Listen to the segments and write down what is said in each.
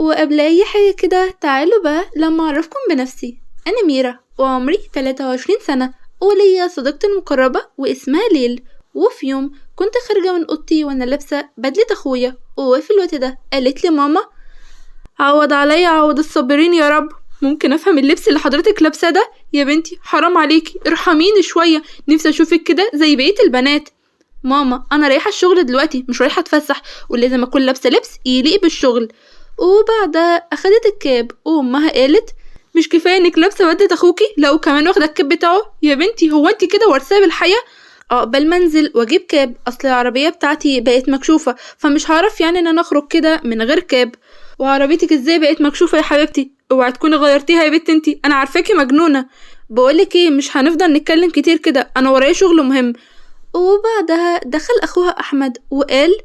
وقبل أي حاجة كده تعالوا بقى لما أعرفكم بنفسي. أنا ميرا وعمري 23 سنة وليا صديقتي المقربة واسمها ليل. وفي يوم كنت خارجة من أوضتي وأنا لابسة بدلة أخويا، وفي الوقت ده قالت لي ماما عوض عليا عوض الصابرين يا رب، ممكن أفهم اللبس اللي حضرتك لابساه ده؟ يا بنتي حرام عليكي ارحميني شوية، نفسي أشوفك كده زي بقية البنات. ماما أنا رايحة الشغل دلوقتي مش رايحة أتفسح، ولازم أكون لابسة لبس يليق بالشغل. وبعدها أخدت الكاب وأمها قالت مش كفاية انك لابسة بدلة اخوكي، لا وكمان واخدة الكاب بتاعه؟ يا بنتي هو انتي كده ورثاه بالحياة؟ اقبل منزل واجيب كاب، اصل العربية بتاعتي بقت مكشوفة فمش هعرف يعني ان انا اخرج كده من غير كاب. وعربيتك ازاي بقت مكشوفة يا حبيبتي؟ اوعي تكوني غيرتيها يا بنت انتي، انا عارفاكي مجنونة. بقولك ايه، مش هنفضل نتكلم كتير كده، انا ورايا شغل مهم. وبعدها دخل اخوها احمد وقال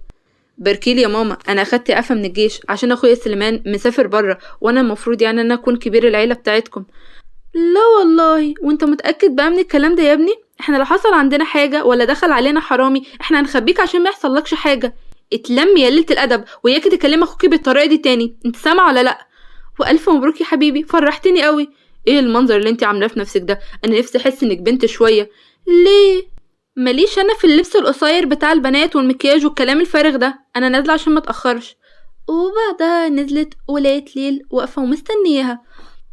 بركيلي يا ماما، انا اخدت اعفاء من الجيش عشان اخويا سليمان مسافر بره، وانا المفروض يعني ان انا اكون كبير العيله بتاعتكم. لا والله، وانت متاكد بقى من الكلام ده يا ابني؟ احنا لو حصل عندنا حاجه ولا دخل علينا حرامي احنا هنخبيك عشان ما يحصلكش حاجه. اتلمي يا ليله الادب، وياكي تكلمي اخوكي بالطريقه دي تاني، انت سامعه ولا لا؟ والف مبروك يا حبيبي، فرحتني قوي. ايه المنظر اللي انت عاملاه في نفسك ده؟ انا نفسي احس انك بنت شويه. ليه؟ ماليش انا في اللبس القصير بتاع البنات والمكياج والكلام الفارغ ده، انا نازله عشان ما اتاخرش. وبعدها نزلت ولقيت ليل واقفه ومستنياها.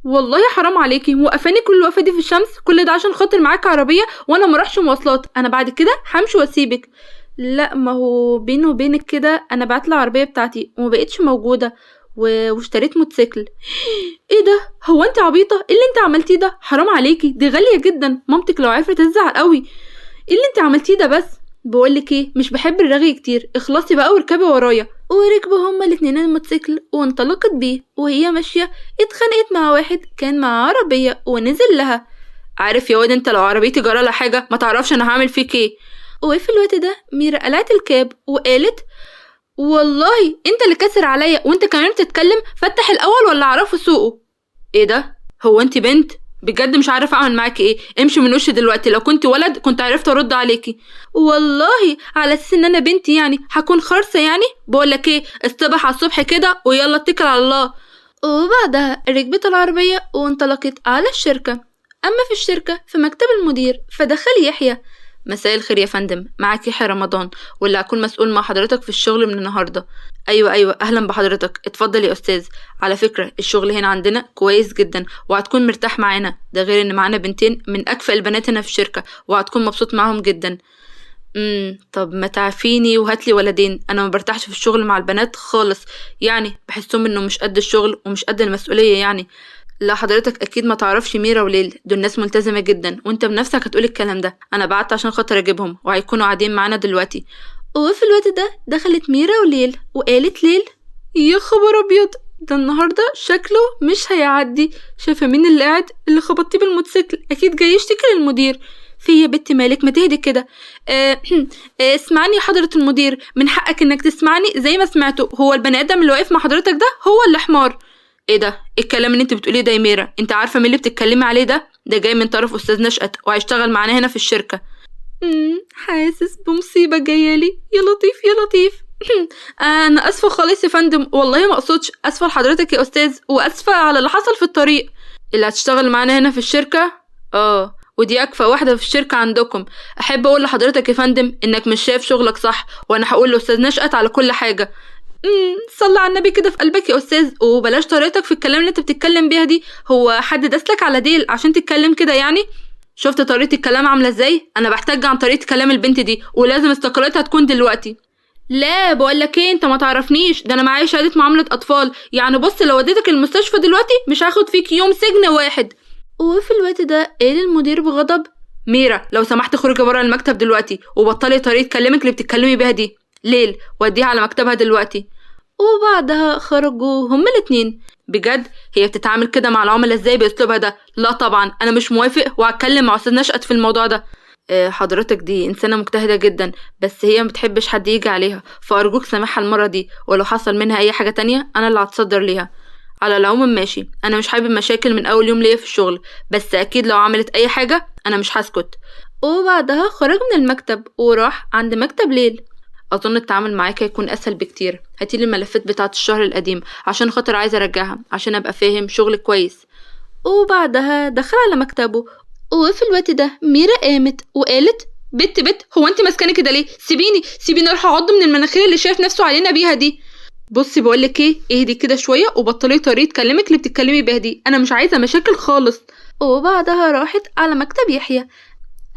والله حرام عليكي، موقفاني كل الوقفه دي في الشمس؟ كل ده عشان خاطر معاك عربيه وانا ما اروحش مواصلات؟ انا بعد كده همشي واسيبك. لا ما هو بيني وبينك كده انا بعت العربيه بتاعتي وما بقتش موجوده واشتريت موتوسيكل. ايه ده؟ هو انت عبيطه؟ ايه اللي انت عملتيه ده؟ حرام عليكي، دي غاليه جدا، مامتك لو عرفت تزعل قوي. ايه اللي انت عملتيه ده بس؟ بقولك ايه، مش بحب الرغي كتير، اخلصي بقى واركبي ورايا. وركبوا هما الاتنين الموتوسيكل وانطلقت بيه، وهي ماشيه اتخانقت مع واحد كان معاه عربيه ونزل لها. عارف يا واد، انت لو عربيتي جرالها حاجه ما تعرفش انا هعمل فيك ايه. وفي الوقت ده ميرا قلعت الكاب وقالت والله انت اللي كسر عليا، وانت كمان بتتكلم؟ فتح الاول ولا اعرفه سوقه. ايه ده؟ هو انت بنت؟ بجد مش عارفه اعمل معاكي ايه، امشي من وشي دلوقتي، لو كنت ولد كنت عرفت ارد عليكي. والله على اساس ان انا بنتي يعني هكون خرصه يعني؟ بقولك ايه، اصطبح على الصبح كده ويلا اتكل على الله. وبعدها ركبت العربيه وانطلقت على الشركه. اما في الشركه في مكتب المدير فدخل يحيى. مساء الخير يا فندم، معاك يحيى رمضان، واللي هكون مسؤول مع حضرتك في الشغل من النهارده. ايوه اهلا بحضرتك، اتفضل يا استاذ. على فكره الشغل هنا عندنا كويس جدا وهتكون مرتاح معانا، ده غير ان معانا بنتين من اكفأ البنات هنا في الشركه وهتكون مبسوط معاهم جدا. طب ما تعافيني وهاتلي ولدين، انا ما برتاحش في الشغل مع البنات خالص، يعني بحسهم انه مش قد الشغل ومش قد المسؤوليه يعني. لا حضرتك اكيد ما تعرفش ميرا وليل، دول ناس ملتزمه جدا وانت بنفسك هتقول الكلام ده، انا بعت عشان خاطر اجيبهم وهيكونوا قاعدين معانا دلوقتي. وفي الوقت ده دخلت ميرا وليل وقالت ليل يا خبر ابيض، ده النهارده شكله مش هيعدي. شايفه مين اللي قاعد؟ اللي خبطتيه بالموتوسيكل اكيد جاي يشتكي للمدير. في يا بنت مالك، ما تهدي كده. اسمعني يا حضره المدير، من حقك انك تسمعني زي ما سمعته، هو البني ادم اللي واقف مع حضرتك ده هو اللي حمار. ايه ده؟ ايه الكلام اللي انت بتقوليه ده يا ميرا؟ انت عارفه مين اللي بتتكلمي عليه ده؟ ده جاي من طرف استاذ نشأت وهيشتغل معانا هنا في الشركه. حاسس بمصيبه جايالي يا لطيف يا لطيف. انا اسفه خالص يا فندم، والله ما اقصدش، اسفه لحضرتك يا استاذ، واسفه على اللي حصل في الطريق. اللي هتشتغل معانا هنا في الشركه؟ ودي اكفأ واحده في الشركه عندكم. احب اقول لحضرتك يا فندم انك مش شايف شغلك صح، وانا هقول لاستاذ نشأت على كل حاجه. صلي على النبي كده في قلبك يا استاذ، وبلاش طريقتك في الكلام اللي انت بتتكلم بيها دي. هو حد داسلك على ديل عشان تتكلم كده يعني؟ شفت طريقة الكلام عاملة ازاي؟ انا بحتاج عن طريقة كلام البنت دي ولازم استقالتها تكون دلوقتي. لا بقولك ايه، انت ما تعرفنيش، ده انا معايا شهادة معاملة اطفال، يعني بص لو وديتك المستشفى دلوقتي مش هاخد فيك يوم سجن واحد. وفي الوقت ده قال المدير بغضب ميرا لو سمحت خرجي بره المكتب دلوقتي وبطلي طريقة كلامك اللي بتتكلمي بيها دي. ليل وديها على مكتبها دلوقتي. وبعدها خرجوا هما الاتنين. بجد هي بتتعامل كده مع العملاء ازاي باسلوبها ده؟ لا طبعا انا مش موافق وهتكلم مع استاذ نشأت في الموضوع ده. حضرتك دي انسانه مجتهده جدا، بس هي ما بتحبش حد يجي عليها، فارجوك سامحها المره دي، ولو حصل منها اي حاجه تانية انا اللي هتصدر ليها. على العموم ماشي، انا مش حابب مشاكل من اول يوم ليا في الشغل، بس اكيد لو عملت اي حاجه انا مش هسكت. وبعدها خرج من المكتب وراح عند مكتب ليل. اظن التعامل معاك هيكون اسهل بكتير. هاتيلي الملفات بتاعه الشهر القديم عشان خاطر عايزه ارجعها عشان ابقى فاهم شغل كويس. وبعدها دخل على مكتبه، وفي الوقت ده ميرا قامت وقالت: بت هو انت ماسكاني كده ليه؟ سيبيني اروح اعض من المناخير اللي شايف نفسه علينا بيها دي. بصي بقولك ايه، اهدي كده شويه وبطلي طريقه كلامك اللي بتتكلمي بيها دي، انا مش عايزه مشاكل خالص. وبعدها راحت على مكتب يحيى.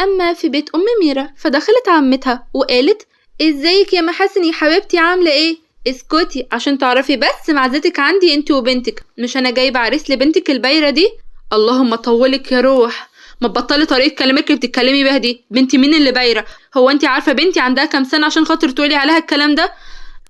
اما في بيت ام ميرا فدخلت عمتها وقالت: ازيك يا محاسن يا حبيبتي، عامله ايه؟ اسكتي عشان تعرفي بس معزتك عندي انت وبنتك، مش انا جايبه عريس لبنتك البايره دي. اللهم طولك يا روح، ما تبطلي طريقه كلامك اللي بتتكلمي بيها دي. بنتي مين اللي بايره؟ هو انت عارفه بنتي عندها كام سنه عشان خاطر تقولي عليها الكلام ده؟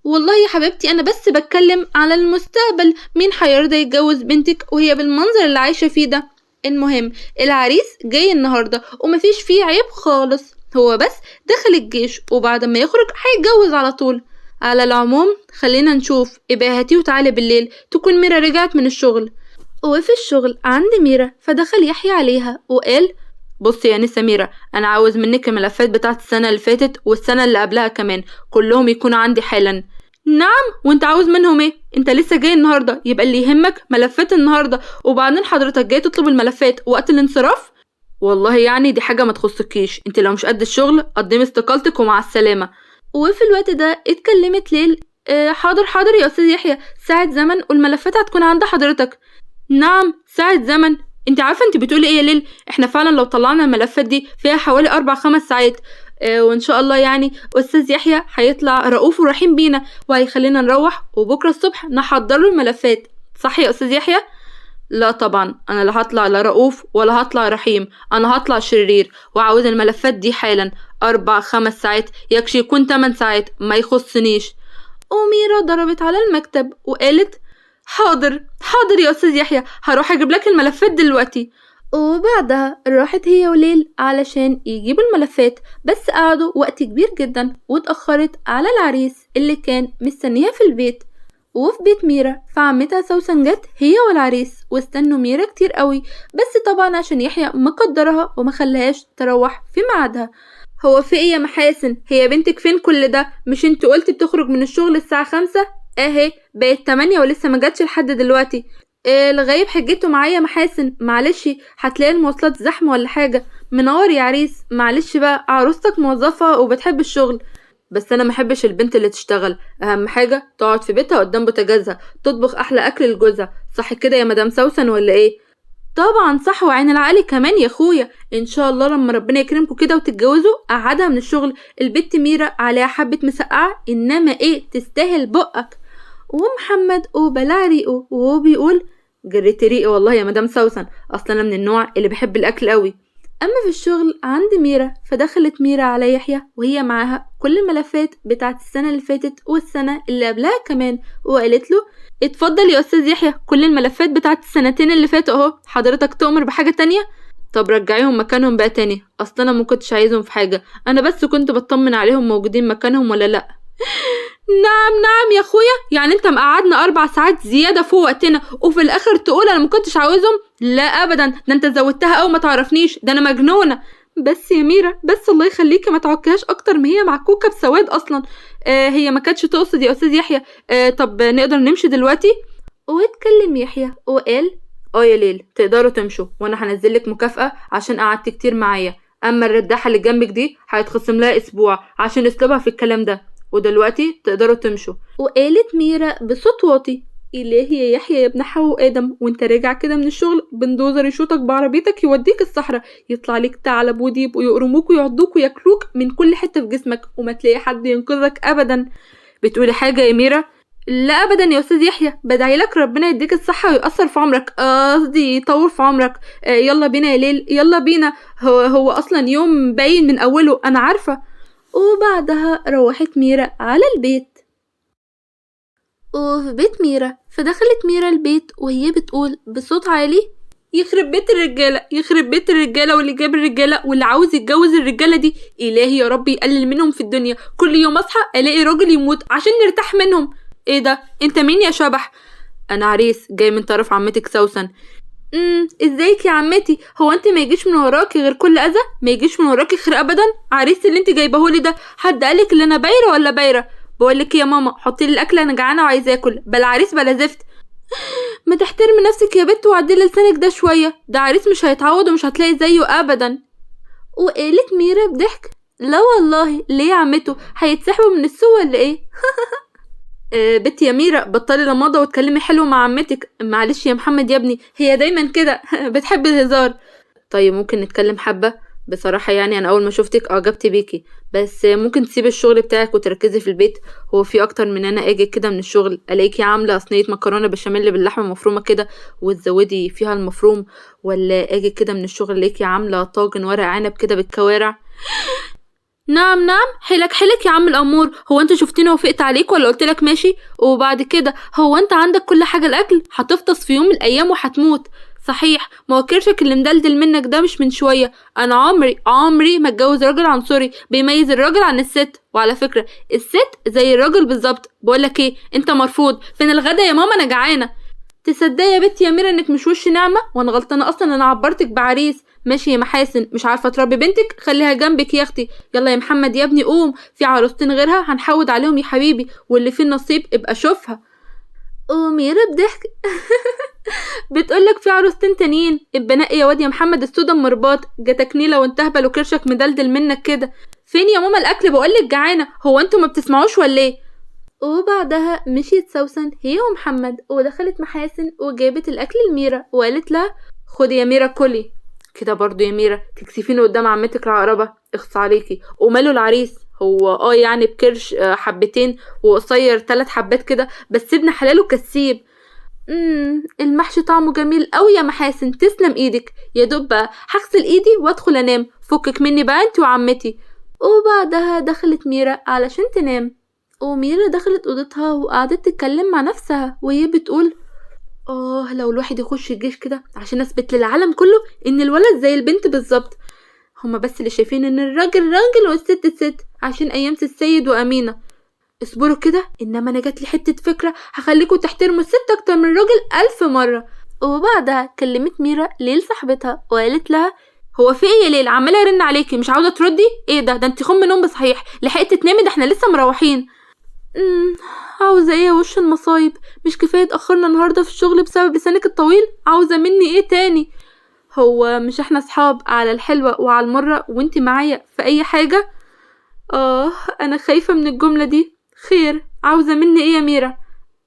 والله يا حبيبتي انا بس بتكلم على المستقبل، مين هيرضى يتجوز بنتك وهي بالمنظر اللي عايشه فيه ده؟ المهم العريس جاي النهارده ومفيش فيه عيب خالص، هو بس دخل الجيش وبعد ما يخرج هيتجوز على طول. على العموم خلينا نشوف، ابقى هاتيه وتعالي بالليل تكون ميرا رجعت من الشغل. وفي الشغل عند ميرا فدخل يحيى عليها وقال: بصي يا نسا ميرا، انا عاوز منك الملفات بتاعت السنه اللي فاتت والسنه اللي قبلها كمان كلهم يكونوا عندي حالا. نعم، وانت عاوز منهم ايه؟ انت لسه جاي النهارده، يبقى اللي يهمك ملفات النهارده، وبعدين حضرتك جاي تطلب الملفات وقت الانصراف؟ والله يعني دي حاجه ما تخصكيش، انت لو مش قد الشغل قدمي استقالتك ومع السلامه. وفي الوقت ده اتكلمت ليل: حاضر يا استاذ يحيى، ساعه زمن والملفات هتكون عند حضرتك. نعم ساعه زمن؟ انت عارفه انت بتقولي ايه يا ليل؟ احنا فعلا لو طلعنا الملفات دي فيها حوالي 4-5 ساعات، وان شاء الله يعني استاذ يحيى هيطلع رؤوف ورحيم بينا وهيخلينا نروح وبكره الصبح نحضر له الملفات. صح يا استاذ يحيى؟ لا طبعا، انا لا هطلع لا رؤوف ولا هطلع رحيم، انا هطلع شرير وعاوز الملفات دي حالا. 4-5 ساعات يكشي يكون 8 ساعات ما يخصنيش. وميرا ضربت على المكتب وقالت: حاضر يا استاذ يحيى، هروح اجيب لك الملفات دلوقتي. وبعدها راحت هي وليل علشان يجيبوا الملفات، بس قعدوا وقت كبير جدا واتأخرت على العريس اللي كان مستنيها في البيت. وفي بيت ميرا فعمتها سوسن جت هي والعريس واستنوا ميرا كتير قوي، بس طبعا عشان يحيى مقدرها وما خلاهاش تروح في ميعادها. هو في ايه يا محاسن؟ هي بنتك فين كل ده؟ مش انت قلتي بتخرج من الشغل الساعة 5؟ اهي بقت 8 ولسه ما جاتش لحد دلوقتي. الغايب حجته معايا محاسن، معلش هتلاقي المواصلات زحمه ولا حاجه. منور يا عريس، معلش بقى عروستك موظفه وبتحب الشغل، بس انا محبش البنت اللي تشتغل، اهم حاجه تقعد في بيتها قدام بوتاجازها تطبخ احلى اكل لجوزها. صح كده يا مدام سوسن ولا ايه؟ طبعا صح، وعين العقل كمان يا اخويا. ان شاء الله لما ربنا يكرمكم كده وتتجوزوا اقعدها من الشغل. البت ميرا عليها حبه مسقعه، انما ايه تستاهل بقك. ومحمد وبلع ريقه وهو بيقول: جريت ريقي والله يا مدام سوسن، اصلا انا من النوع اللي بحب الاكل قوي. اما في الشغل عند ميرا فدخلت ميرا على يحيى وهي معاها كل الملفات بتاعت السنه اللي فاتت والسنه اللي قبلها كمان، وقالت له: اتفضل يا استاذ يحيى، كل الملفات بتاعت السنتين اللي فاتوا اهو، حضرتك تؤمر بحاجه تانية؟ طب رجعيهم مكانهم بقى تاني، اصلا انا ما كنتش عايزهم في حاجه، انا بس كنت بطمن عليهم موجودين مكانهم ولا لا. نعم يا اخويا، يعني انت مقعدنا 4 ساعات زيادة فوق وقتنا وفي الاخر تقول انا مكنتش عاوزهم؟ لا ابدا، ده انت زودتها او ما تعرفنيش، ده انا مجنونة. بس يا ميرا، بس الله يخليكي ما تعكهاش اكتر ما هي معكوكة بسواد اصلا. هي ما كانتش تقصد يا استاذ يحيى. طب نقدر نمشي دلوقتي؟ واتكلم يحيى وقال: يا ليل تقدروا تمشوا، وانا هنزلك مكافأة عشان قعدت كتير معايا، اما الرداحة اللي جنبك دي هيتخصم لها اسبوع عشان اسلوبها في الكلام ده، ودلوقتي تقدروا تمشوا. وقالت ميرا بصوت واطي: إلهي يا يحيى يا ابن حواء وآدم، وانت راجع كده من الشغل بندوزر يشوطك بعربيتك يوديك الصحراء، يطلع لك ثعلب وديب ويقرموك ويعضوك وياكلوك من كل حتة في جسمك وما تلاقي حد ينقذك أبدا. بتقولي حاجة يا ميرا؟ لا أبدا يا أستاذ يحيى، بدعي لك ربنا يديك الصحة ويأثر في عمرك، قصدي يطول في عمرك. يلا بينا يا ليل، يلا بينا، هو أصلا يوم باين من أوله أنا عارفة. وبعدها روحت ميرا على البيت. وفي بيت ميرا فدخلت ميرا البيت وهي بتقول بصوت عالي: يخرب بيت الرجالة واللي جاب الرجالة واللي عاوز يتجوز الرجالة دي، إلهي يا رب يقلل منهم في الدنيا، كل يوم أصحى ألاقي راجل يموت عشان نرتاح منهم. إيه ده؟ أنت مين يا شبح؟ أنا عريس جاي من طرف عمتك سوسن. ازيك يا عمتي؟ هو انت ما يجيش من وراكي غير كل اذى؟ ما يجيش من وراكي خير ابدا؟ عريس اللي انت جايبهولي ده حد قالك ان انا بايره ولا بايره؟ بقولك يا ماما حطي لي الاكل، انا جعانه وعايزه اكل، بلا عريس بلا زفت. ما تحترمي نفسك يا بت وعدلي لسانك ده شويه، ده عريس مش هيتعوض ومش هتلاقي زيه ابدا. وقالت ميرا بضحك لا والله. ليه يا عمته؟ هيتسحبوا من السوق ولا ايه؟ بنتي يا ميرا بطلي لماضة واتكلمي حلو مع عمتك. معلش يا محمد يا ابني، هي دايما كده بتحب الهزار. طيب ممكن نتكلم حبة؟ بصراحة يعني انا اول ما شفتك اعجبت بيكي، بس ممكن تسيبي الشغل بتاعك وتركزي في البيت؟ هو في اكتر من انا اجي كده من الشغل الاقيكي عاملة صينية مكرونة بشاميل باللحمة المفرومة كده وتزودي فيها المفروم، ولا اجي كده من الشغل الاقيكي عاملة طاجن ورق عنب كده بالكوارع؟ نعم نعم، حيلك يا عم الأمور. هو انت شفتني وافقت عليك ولا قلتلك ماشي؟ وبعد كده هو انت عندك كل حاجة الأكل؟ هتفطس في يوم من الأيام وهتموت. صحيح، ما هو كرشك اللي مدلدل منك ده مش من شوية. أنا عمري ما اتجوز راجل عنصري بيميز الراجل عن الست. وعلى فكرة الست زي الراجل بالظبط. بقولك ايه، انت مرفوض. فين الغدا يا ماما؟ أنا جعانة. تصدقي يا بنتي يا ميرا انك مش وش نعمة، وانا غلطانة اصلا انا عبرتك بعريس. ماشي يا محاسن، مش عارفة تربي بنتك؟ خليها جنبك يا اختي. يلا يا محمد يا ابني قوم، في عروستين غيرها هنحود عليهم يا حبيبي، واللي فيه النصيب ابقى شوفها. وميرا بضحك بتقولك في عروستين تانيين؟ ابقى نقي يا واد يا محمد، السودا مرباط جاتك نيلة وانت هبل وكرشك مدلدل منك كده. فين يا ماما الاكل؟ بقولك جعانة. هو انتوا ما بتسمعوش ولا ايه؟ وبعدها مشيت سوسن هي ومحمد ودخلت محاسن وجابت الاكل لميرا وقالت لها خدي يا ميرا كلي. كده برضو يا ميرا تكسفيني قدام عمتك العقربة؟ اخص عليكي. وماله العريس؟ هو يعني بكرش حبتين وقصير 3 حبات كده، بس ابن حلال وكسيب. المحشي طعمه جميل قوي يا محاسن، تسلم ايدك. يا دوب بقى هغسل ايدي وادخل انام، فكك مني بقى انت وعمتي. وبعدها دخلت ميرا علشان تنام. وميرا دخلت اوضتها وقعدت تتكلم مع نفسها وهي بتقول لو الواحد يخش الجيش كده عشان اثبت للعالم كله ان الولد زي البنت بالظبط. هما بس اللي شايفين ان الراجل راجل والست ست عشان ايام السيد وامينه. اصبروا كده، انما انا جاتلي حته فكره هخليكوا تحترموا الست اكتر من الراجل 1000 مره. وبعدها كلمت ميرا ليل صاحبتها وقالت لها هو في ايه يا ليل؟ عماله ارن عليكي مش عاوزه تردي؟ ايه ده انت خم نوم بصحيح، لحقتي تنامي؟ ده احنا لسه مروحين. عاوزة ايه يا وش المصايب؟ مش كفاية اتأخرنا النهاردة في الشغل بسبب لسانك الطويل؟ عاوزة مني ايه تاني؟ هو مش احنا صحاب على الحلوة وعلى المرة وانتي معايا في اي حاجة؟ انا خايفة من الجملة دي. خير، عاوزة مني ايه يا ميرا؟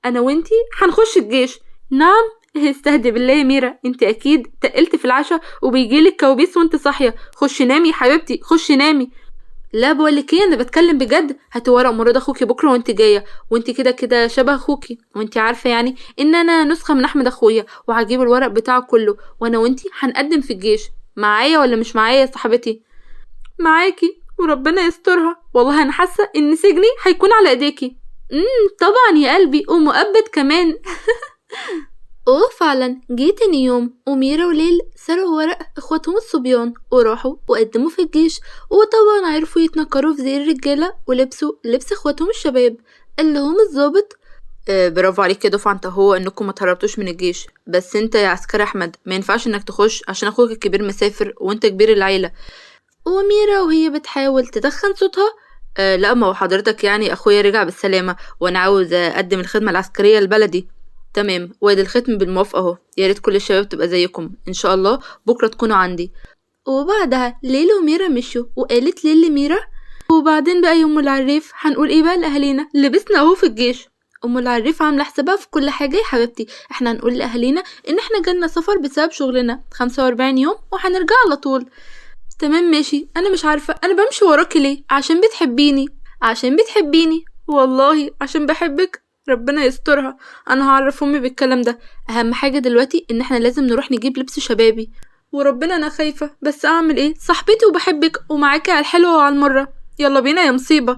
انا وانتي هنخش الجيش. نعم؟ استهدي بالله يا ميرا، انت اكيد تقلت في العشاء وبيجيلك كوابيس وانت صاحية. خشي نامي يا حبيبتي، خشي نامي. لا بقولك ايه، انا بتكلم بجد. هاتي ورق مراد اخوكي بكره وانت جايه، وانت كده كده شبه اخوكي، وانت عارفه يعني ان انا نسخه من احمد اخويا، وهجيب الورق بتاعه كله، وانا وانت هنقدم في الجيش. معايا ولا مش معايا يا صاحبتي؟ معاكي وربنا يسترها. والله انا حاسه ان سجني هيكون على ايديكي. طبعا يا قلبي، ومؤبد كمان. فعلا جه تاني يوم وميرا وليل سرقوا ورق اخواتهم الصبيان وراحوا وقدموا في الجيش، وطبعا عرفوا يتنكروا في زي الرجالة ولبسوا لبس اخواتهم الشباب. قال لهم الضابط برافو عليك يا دفعة، انت هو انكم ما تهربتوش من الجيش، بس انت يا عسكري احمد ما ينفعش انك تخش عشان اخوك الكبير مسافر وانت كبير العيلة. وميرا وهي بتحاول تدخن صوتها لا، ما هو حضرتك يعني اخويا رجع بالسلامة وانا عاوز اقدم الخدمة العسكرية لبلدي. تمام، وادي الختم بالموافقة اهو. يا ريت كل الشباب تبقى زيكم ان شاء الله، بكرة تكونوا عندي. وبعدها ليلى وميرا مشوا، وقالت ليلى ميرا وبعدين بقى يوم العريف هنقول ايه بقى لاهالينا؟ لبسنا اهو في الجيش. ام العريف عامله حسابها في كل حاجه يا حبيبتي. احنا هنقول لاهالينا ان احنا جالنا سفر بسبب شغلنا 45 يوم وهنرجع على طول. تمام ماشي. انا مش عارفه انا بمشي وراكي ليه؟ عشان بتحبيني والله عشان بحبك. ربنا يسترها. انا هعرف امي بالكلام ده. اهم حاجه دلوقتي ان احنا لازم نروح نجيب لبس شبابي، وربنا انا خايفه بس اعمل ايه؟ صاحبتي وبحبك ومعاكي على الحلوه وعلى المره. يلا بينا يا مصيبه.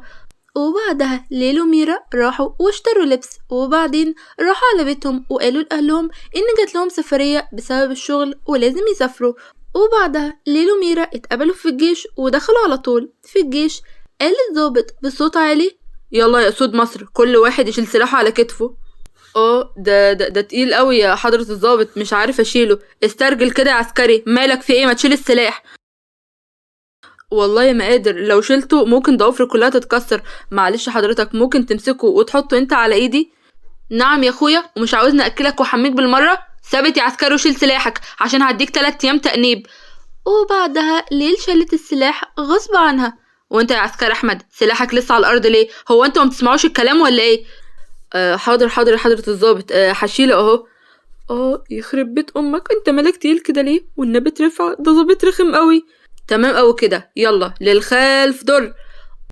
وبعدها ليلى وميرا راحوا واشتروا لبس، وبعدين راحوا على بيتهم وقالوا لأهلهم ان جات لهم سفريه بسبب الشغل ولازم يسافروا. وبعدها ليلى وميرا اتقابلوا في الجيش ودخلوا على طول في الجيش. قال الضابط بصوت عالي يلا يا اسود مصر كل واحد يشيل سلاحه على كتفه. ده تقيل قوي يا حضرة الضابط، مش عارف اشيله. استرجل كده يا عسكري، مالك في ايه؟ ما تشيل السلاح. والله ما قادر، لو شلته ممكن ضوافري كلها تتكسر. معلش حضرتك، ممكن تمسكه وتحطه انت على ايدي؟ نعم يا اخويا، ومش عاوزني اكلك واحميك بالمره؟ ثابت يا عسكري وشيل سلاحك عشان هديك 3 ايام تأنيب. وبعدها ليل شالت السلاح غصب عنها. وانت يا عسكري احمد، سلاحك لسه على الارض ليه؟ هو انتوا ما بتسمعوش الكلام ولا ايه؟ حاضر حاضر يا حضرة الضابط، هشيله اهو. يخرب بيت امك، انت مالك تقيل كده ليه؟ والنبي ترفع، ده ظابط رخم قوي. تمام قوي كده، يلا للخلف دور.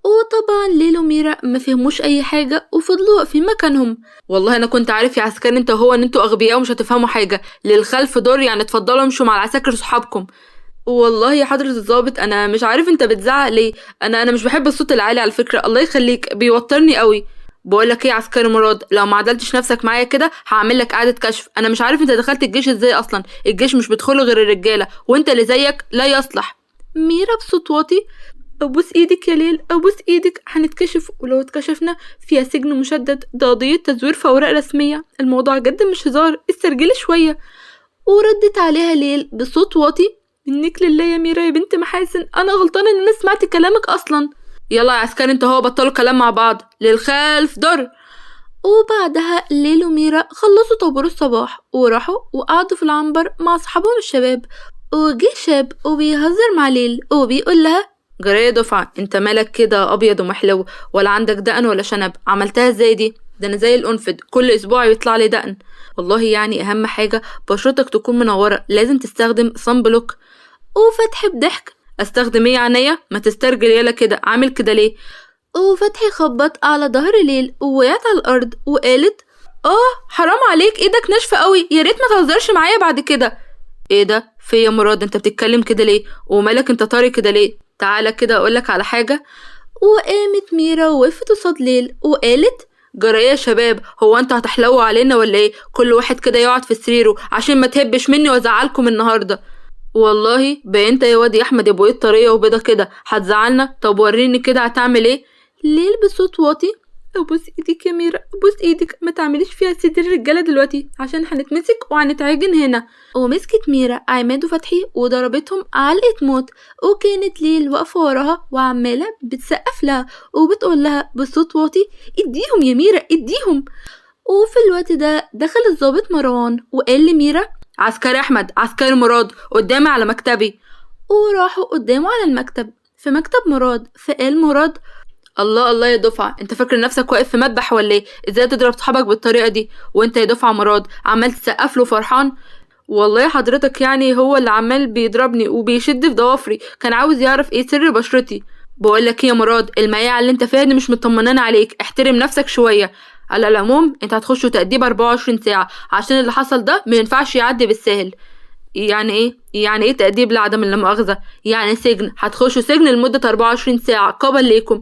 وطبعا ليل وميرا ما فهموش اي حاجه وفضلوا واقفين مكانهم. والله انا كنت عارف يا عسكري انت وهو ان انتوا اغبياء ومش هتفهموا حاجه. للخلف دور يعني اتفضلوا امشوا مع العساكر صحابكم. والله يا حضرة الضابط انا مش عارف انت بتزعق ليه. انا مش بحب الصوت العالي على فكره، الله يخليك، بيوترني قوي. بقول لك ايه يا عسكري مراد، لو ما عدلتش نفسك معايا كده هعمل لك اعاده كشف. انا مش عارف انت دخلت الجيش ازاي اصلا، الجيش مش بيدخله غير الرجاله، وانت اللي زيك لا يصلح. ميرا بصوت واطي: ابوس ايدك يا ليل، ابوس ايدك، هنتكشف، ولو اتكشفنا فيها سجن مشدد، ده قضية تزوير في اوراق رسمية، الموضوع جد مش هزار، استرجلي شوية. وردت عليها ليل بصوت واطي: منك لله يا ميرا يا بنت محاسن، انا غلطانة ان انا سمعت كلامك اصلا. يلا يا عسكري انت هو بطلوا كلام مع بعض، للخلف در. وبعدها ليل وميرا خلصوا طابور الصباح وراحوا وقعدوا في العنبر مع اصحابهم الشباب. وجه شاب وبيهزر مع ليل وبيقول لها: جرى يا دفعة، انت مالك كده ابيض ومحلو؟ ولا عندك دقن ولا شنب؟ عملتها ازاي دي؟ ده انا زي الانفد، كل اسبوع يطلع لي دقن. والله يعني اهم حاجة بشرتك تكون منورة، لازم تستخدم صن بلوك. وفتحي بضحك: استخدم ايه عينيا؟ ما تسترجل يالا كده، عامل كده ليه؟ وفتحي خبط على ظهر ليل ووقعت على الارض وقالت: حرام عليك، ايدك ناشفة قوي، يا ريت ما تهزرش معايا بعد كده. ايه ده؟ في يا مراد انت بتتكلم كده ليه؟ ومالك انت طاري كده ليه؟ تعالى كده اقولك على حاجة. وقامت ميرا ووقفت قصاد ليل وقالت: جرى ايه يا شباب، هو انتوا هتحلووا علينا ولا ايه؟ كل واحد كده يقعد في سريره عشان ما تهبش مني وازعلكم النهارده. والله بقى انت يا واد يا احمد يا ابو ايد طريه وبيضه كده هتزعلنا؟ طب وريني كده هتعمل ايه. ليل بصوت واطي: ابوس ايدك يا ميرا، ابوس ايدك، ما تعمليش فيها سيد الرجاله دلوقتي عشان هنتمسك وهنتعجن هنا. ومسكت ميرا عماد وفتحي وضربتهم علقة موت. وكانت ليل واقفة وراها وعمالة بتسقف لها وبتقول لها بصوت واطي: اديهم يا ميرا اديهم. وفي الوقت ده دخل الضابط مروان وقال لميرا: عسكري احمد، عسكري مراد، قدامي على مكتبي. وراحوا قدامه على المكتب، في مكتب مراد. فقال مراد: الله الله يا دفعة، انت فاكر نفسك واقف في مذبح ولا ايه؟ ازاي تضرب صحابك بالطريقة دي؟ وانت يا دفعة مراد عمال تسقف له فرحان؟ والله حضرتك يعني هو اللي عمال بيضربني وبيشد في ضوافري، كان عاوز يعرف ايه سر بشرتي. بقول لك ايه يا مراد، المياعة اللي انت فيها دي مش مطمنانة عليك، احترم نفسك شوية. على العموم انت هتخشوا تأديب 24 ساعة عشان اللي حصل ده ما ينفعش يعدي بالسهل. يعني ايه؟ يعني ايه تأديب لعدم اللامؤاخذة؟ يعني سجن، هتخشوا سجن لمدة 24 ساعة قبل ليكم.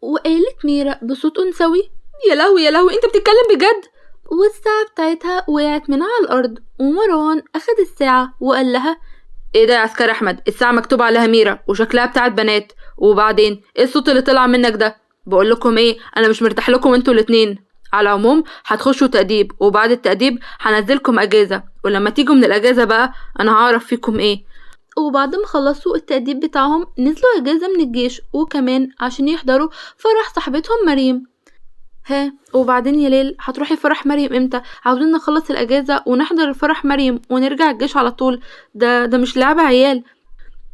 وقالت ميرا بصوت أنثوي: يا لهوي يا لهوي، انت بتتكلم بجد؟ والساعة بتاعتها وقعت منها على الأرض. ومروان أخد الساعة وقال لها: ايه ده يا عسكري أحمد، الساعة مكتوب عليها ميرا وشكلها بتاعت بنات. وبعدين ايه الصوت اللي طلع منك ده؟ بقول لكم ايه، انا مش مرتاح لكم انتوا الاتنين. على العموم هتخشوا تأديب، وبعد التأديب هنزلكم أجازة، ولما تيجوا من الأجازة بقى أنا هعرف فيكم ايه. وبعد ما خلصوا التأديب بتاعهم نزلوا اجازة من الجيش، وكمان عشان يحضروا فرح صاحبتهم مريم. ها، وبعدين يا ليل هتروحي فرح مريم امتى؟ عاوزين نخلص الاجازة ونحضر فرح مريم ونرجع الجيش على طول. ده مش لعبة عيال.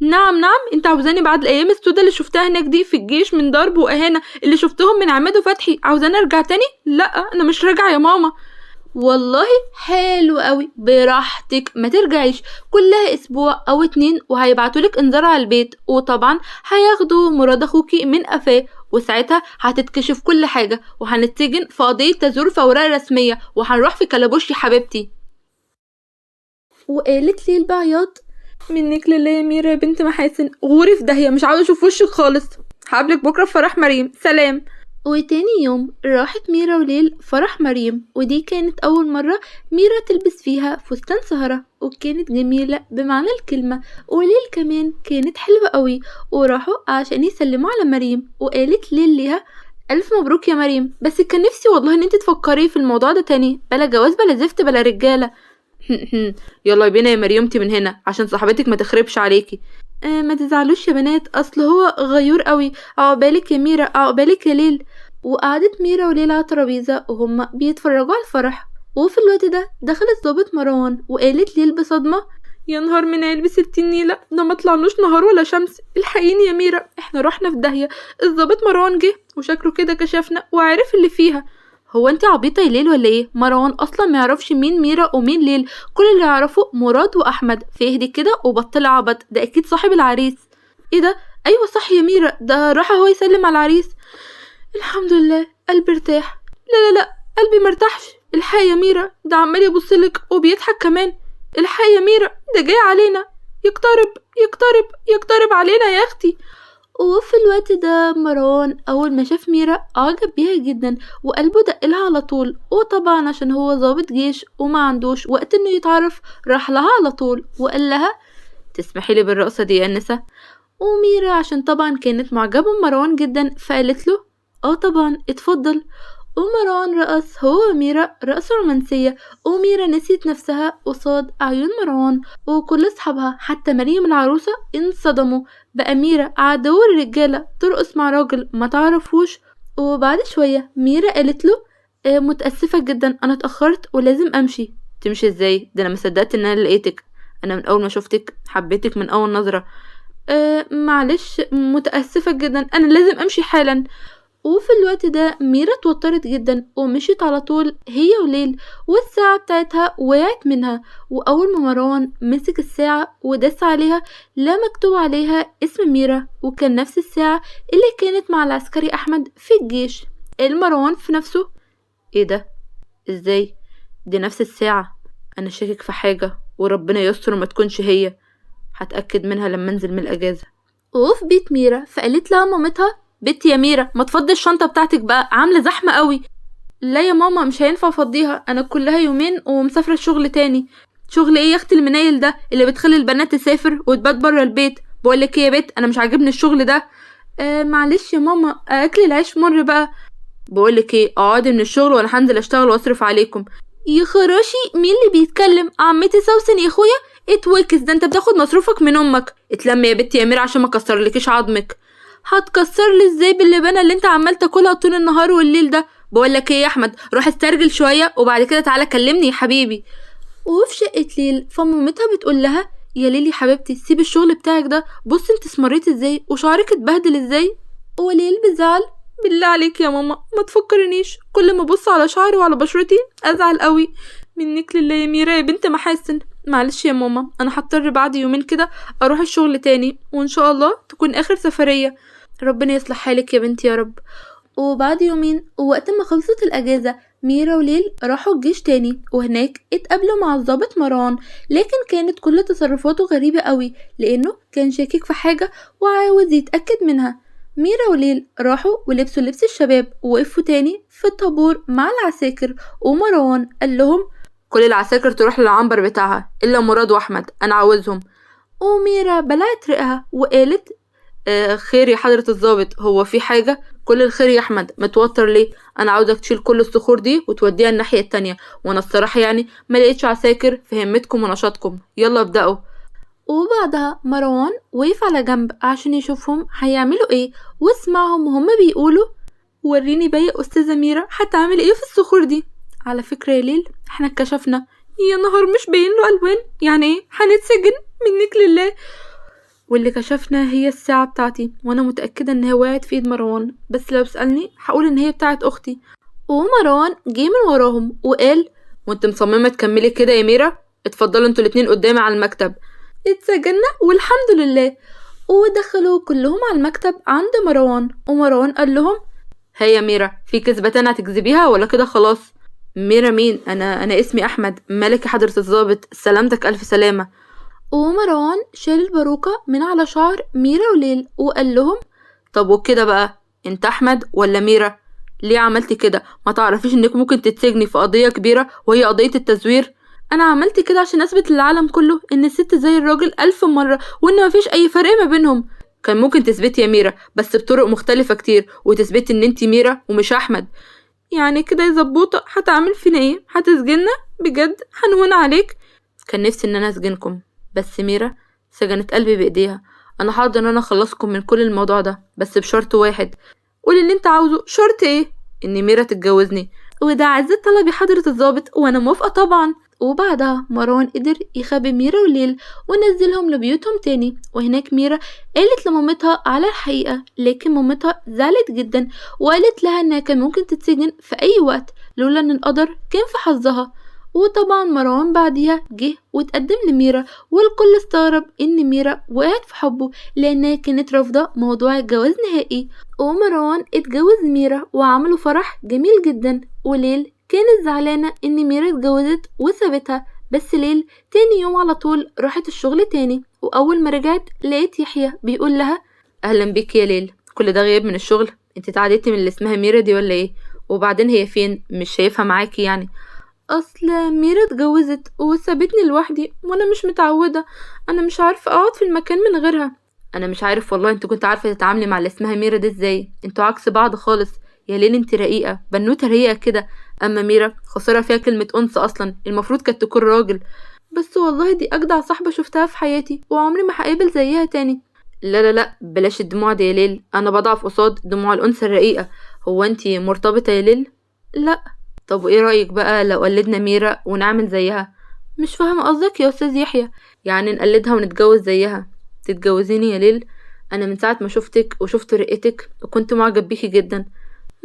نعم نعم، انت عاوزاني بعد الايام السوداء اللي شفتها هناك دي في الجيش من ضرب واهانة اللي شفتهم من عماد وفتحي، عاوزاني ارجع تاني؟ لا انا مش راجعة يا ماما. والله حلو قوي، براحتك ما ترجعيش، كلها اسبوع او 2 وهيبعتولك انذار على البيت، وطبعا هياخدوا مراد اخوكي من قفاه، وساعتها هتتكشف كل حاجة وهنتسجن في قضية تزوير في اوراق رسمية وهنروح في كلبوش يا حبيبتي. وقالت لي بعياط: منك لله يا ميرا يا بنت محاسن، غوري في داهية، مش عاوزة اشوف وشك خالص، هقابلك بكرة في فرح مريم، سلام. وتاني يوم راحت ميرا وليل فرح مريم، ودي كانت أول مرة ميرا تلبس فيها فستان سهرة، وكانت جميلة بمعنى الكلمة، وليل كمان كانت حلوة قوي. وراحوا عشان يسلموا على مريم، وقالت ليل ليها: الف مبروك يا مريم، بس كان نفسي والله ان انت تفكري في الموضوع ده تاني، بلا جواز بلا زفت بلا رجاله. يلا بينا يا مريمتي من هنا عشان صاحبتك ما تخربش عليكي. ما تزعلوش يا بنات، اصل هو غيور قوي. عقبالك يا ميرا، عقبالك يا ليل. وقعدت ميرا وليلى على الترابيزه وهما بيتفرجوا على الفرح. وفي الوقت ده دخلت ضابط مروان وقالت ليل بصدمه: يا نهار من علبة 60 نيلة، ده ما طلعنوش نهار ولا شمس. الحقيني يا ميرا، احنا رحنا في داهية. الضابط مروان جه وشكله كده كشفنا وعرف اللي فيها. هو انت عبيطه يا ليل ولا ايه؟ مروان اصلا ما يعرفش مين ميرا ومين ليل، كل اللي يعرفه مراد واحمد. فاهدي كده وبطل عبط، ده اكيد صاحب العريس. ايه ده؟ ايوه صح يا ميرا، ده راح هو يسلم على العريس. الحمد لله، قلبي ارتاح. لا لا لا، قلبي مرتاحش. الحقي يا ميرا، ده عمال يبصلك وبيضحك كمان. الحقي يا ميرا، ده جاي علينا، يقترب يقترب يقترب علينا يا اختي. وفي الوقت ده مروان اول ما شاف ميرا اعجب بيها جدا وقلبه دقلها على طول. وطبعا عشان هو ضابط جيش وما عندوش وقت انه يتعرف، راح لها على طول وقال لها: تسمحي لي بالرقصة دي يا انسة؟ وميرا عشان طبعا كانت معجبة بمروان جدا فقالت له: اه طبعا اتفضل. ومروان رقص هو وميرا رقصة رومانسية، وميرا نسيت نفسها قصاد أعين مروان. وكل أصحابها حتى مريم العروسة انصدموا، بقى ميرا عدو الرجالة ترقص مع راجل ما تعرفوش. وبعد شوية ميرا قالت له: متأسفة جدا، أنا اتأخرت ولازم أمشي. تمشي ازاي؟ ده أنا مصدقت إن أنا لقيتك. أنا من أول ما شفتك حبيتك من أول نظرة. معلش، متأسفة جدا، أنا لازم أمشي حالا. وفي الوقت ده ميرا اتوترت جدا ومشيت على طول هي وليل، والساعة بتاعتها وقعت منها. وأول ما مروان مسك الساعة وداس عليها لا مكتوب عليها اسم ميرا، وكان نفس الساعة اللي كانت مع العسكري أحمد في الجيش. المروان في نفسه: ايه ده؟ ازاي؟ دي نفس الساعة. أنا شاكك في حاجة وربنا يستر وما تكونش هي. هتأكد منها لما انزل من الأجازة. وفي بيت ميرا فقالت لها مامتها: بنتي يا ميرا، ما تفضي الشنطة بتاعتك بقى، عاملة زحمة قوي. لا يا ماما، مش هينفع افضيها، انا كلها يومين ومسافرة الشغل تاني. شغل ايه يا اختي المنايل ده اللي بتخلي البنات تسافر وتبات بره البيت؟ بقولك ايه يا بت، انا مش عاجبني الشغل ده. معلش يا ماما، اكل العيش مر بقى. بقولك ايه، اقعدي من الشغل وانا هنزل اشتغل واصرف عليكم. يا خراشي، مين اللي بيتكلم؟ عمتي سوسن يا اخويا. اتوكس، ده انت بتاخد مصروفك من امك. اتلمي يا بنتي يا ميرا عشان ما كسرلكيش عظمك. هتكسر لي ازاي باللبانه اللي انت عمال تاكلها طول النهار والليل ده؟ بقولك ايه يا احمد، روح استرجل شويه وبعد كده تعالى كلمني يا حبيبي. وفي شقه ليل فمامتها بتقول لها: يا ليل يا حبيبتي، سيب الشغل بتاعك ده، بص انت اسمريت ازاي وشعرك اتبهدل ازاي. وليل بزعل: بالله عليك يا ماما ما تفكرنيش، كل ما ابص على شعري وعلى بشرتي ازعل قوي. منك لله يا ميرا يا بنت محاسن. معلش يا ماما، انا هضطر بعد يومين كده اروح الشغل تاني، وان شاء الله تكون اخر سفريه. ربنا يصلح حالك يا بنتي يا رب. وبعد يومين ووقت ما خلصت الأجازة ميرا وليل راحوا الجيش تاني، وهناك اتقابلوا مع الضابط مروان. لكن كانت كل تصرفاته غريبة قوي لأنه كان شاكك في حاجة وعاوز يتأكد منها. ميرا وليل راحوا ولبسوا لبس الشباب ووقفوا تاني في الطابور مع العساكر، ومروان قال لهم: كل العساكر تروح للعنبر بتاعها إلا مراد وأحمد، أنا عاوزهم. وميرا بلعت رقها وقالت: خير يا حضرة الضابط، هو في حاجة؟ كل الخير يا أحمد، متوتر ليه؟ أنا عاوزك تشيل كل الصخور دي وتوديها الناحية التانية، وأنا الصراحة يعني ما لقيتش عساكر في همتكم ونشاطكم. يلا ابدأوا. وبعدها مروان وقف على جنب عشان يشوفهم هيعملوا ايه، واسمعهم وهم بيقولوا: وريني بقى يا أستاذة ميرا هتعمل ايه في الصخور دي. على فكرة يا ليل، احنا اتكشفنا. يا نهار، مش باين له ألوان؟ يعني ايه، هنتسجن؟ منك لله. واللي كشفنا هي الساعة بتاعتي، وانا متأكدة ان هي وقعت في ايد مروان، بس لو سألني هقول ان هي بتاعت اختي. ومروان جه من وراهم وقال: وانت مصممة تكملي كده يا ميرا؟ اتفضلوا انتوا الاتنين قدامي على المكتب. اتسجلنا والحمد لله. ودخلوا كلهم على المكتب عند مروان، ومروان قال لهم: هيا يا ميرا، في كذبتين هتكذبيها ولا كده خلاص؟ ميرا مين؟ انا اسمي احمد مالك يا حضرة الضابط، سلامتك الف سلامة. ومروان شال الباروكة من على شعر ميرا وليل وقال لهم: طب وكده بقى، انت احمد ولا ميرا؟ ليه عملتي كده؟ ما تعرفيش انك ممكن تتسجني في قضية كبيرة وهي قضية التزوير؟ انا عملت كده عشان اثبت للعالم كله ان الست زي الراجل 1000 مرة، وان مفيش اي فرق ما بينهم. كان ممكن تثبتي يا ميرا بس بطرق مختلفة كتير، وتثبتي ان انتي ميرا ومش احمد. يعني كده يا زبوطة هتعمل فينا ايه؟ هتسجننا؟ بجد هنهون عليك. كان نفسي ان انا اسجنكم، بس ميرا سجنت قلبي بايديها. انا حاضر ان انا اخلصكم من كل الموضوع ده، بس بشرط واحد. قولي اللي انت عاوزه. شرط ايه؟ ان ميرا تتجوزني، وده عز طلبي حضرة الضابط، وانا موافقة طبعا. وبعدها مروان قدر يخبي ميرا وليل ونزلهم لبيوتهم تاني، وهناك ميرا قالت لمامتها على الحقيقة، لكن مامتها زعلت جدا وقالت لها انها كان ممكن تتسجن في اي وقت لولا ان القدر كان في حظها. وطبعا مروان بعديها جه وتقدم لميرا، والكل استغرب ان ميرا وقعت في حبه لانها كانت رافضة موضوع الجواز نهائي. ومروان اتجوز ميرا وعملوا فرح جميل جدا، وليل كانت زعلانة ان ميرا اتجوزت وسابتها. بس ليل تاني يوم على طول راحت الشغل تاني، واول ما رجعت لقيت يحيى بيقول لها اهلا بيك يا ليل، كل ده غياب من الشغل؟ انت اتعديتي من اللي اسمها ميرا دي ولا ايه؟ وبعدين هي فين؟ مش شايفها معاكي يعني. اصل ميرا اتجوزت وسابتني لوحدي وانا مش متعودة، انا مش عارفة اقعد في المكان من غيرها. انا مش عارف والله انت كنت عارفة تتعاملي مع اللي اسمها ميرا دي ازاي، انتوا عكس بعض خالص. يا ليل انت رقيقة، بنوتة رقيقة كده، اما ميرا خسارة فيها كلمة انثى، اصلا المفروض كانت تكون راجل. بس والله دي اجدع صاحبة شفتها في حياتي، وعمري ما هقابل زيها تاني. لا لا لا، بلاش الدموع دي يا ليل، انا بضعف قصاد دموع الانثى الرقيقة. هو انت مرتبطة يا ليل؟ لا. طب وايه رأيك بقى لو قلدنا ميرا ونعمل زيها؟ مش فاهمة قصدك يا استاذ يحيى. يعني نقلدها ونتجوز زيها. تتجوزيني يا ليل؟ انا من ساعة ما شفتك وشفت رقتك وكنت معجب بيكي جدا.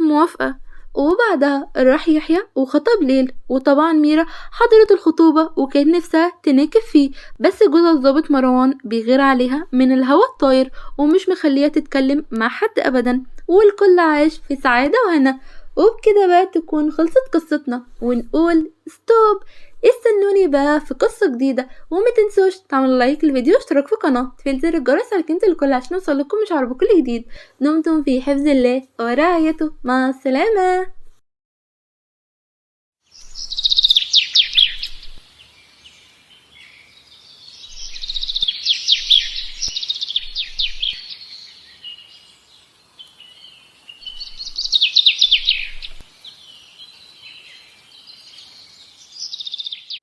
موافقة. وبعدها راح يحيى وخطب ليل، وطبعا ميرا حضرت الخطوبة وكان نفسها تناكب فيه، بس جوزها الضابط مروان بيغير عليها من الهوا الطاير ومش مخليها تتكلم مع حد ابدا، والكل عايش في سعادة وهنا. وبكده بقى تكون خلصت قصتنا، ونقول ستوب، استنوني بقى في قصة جديدة. وما تنسوش تعملوا لايك للفيديو واشتراك في القناة، تفعيل زر الجرس على كلمة الكل عشان يوصلكم مشاعر بكل جديد. دمتم في حفظ الله ورعايته، مع السلامة.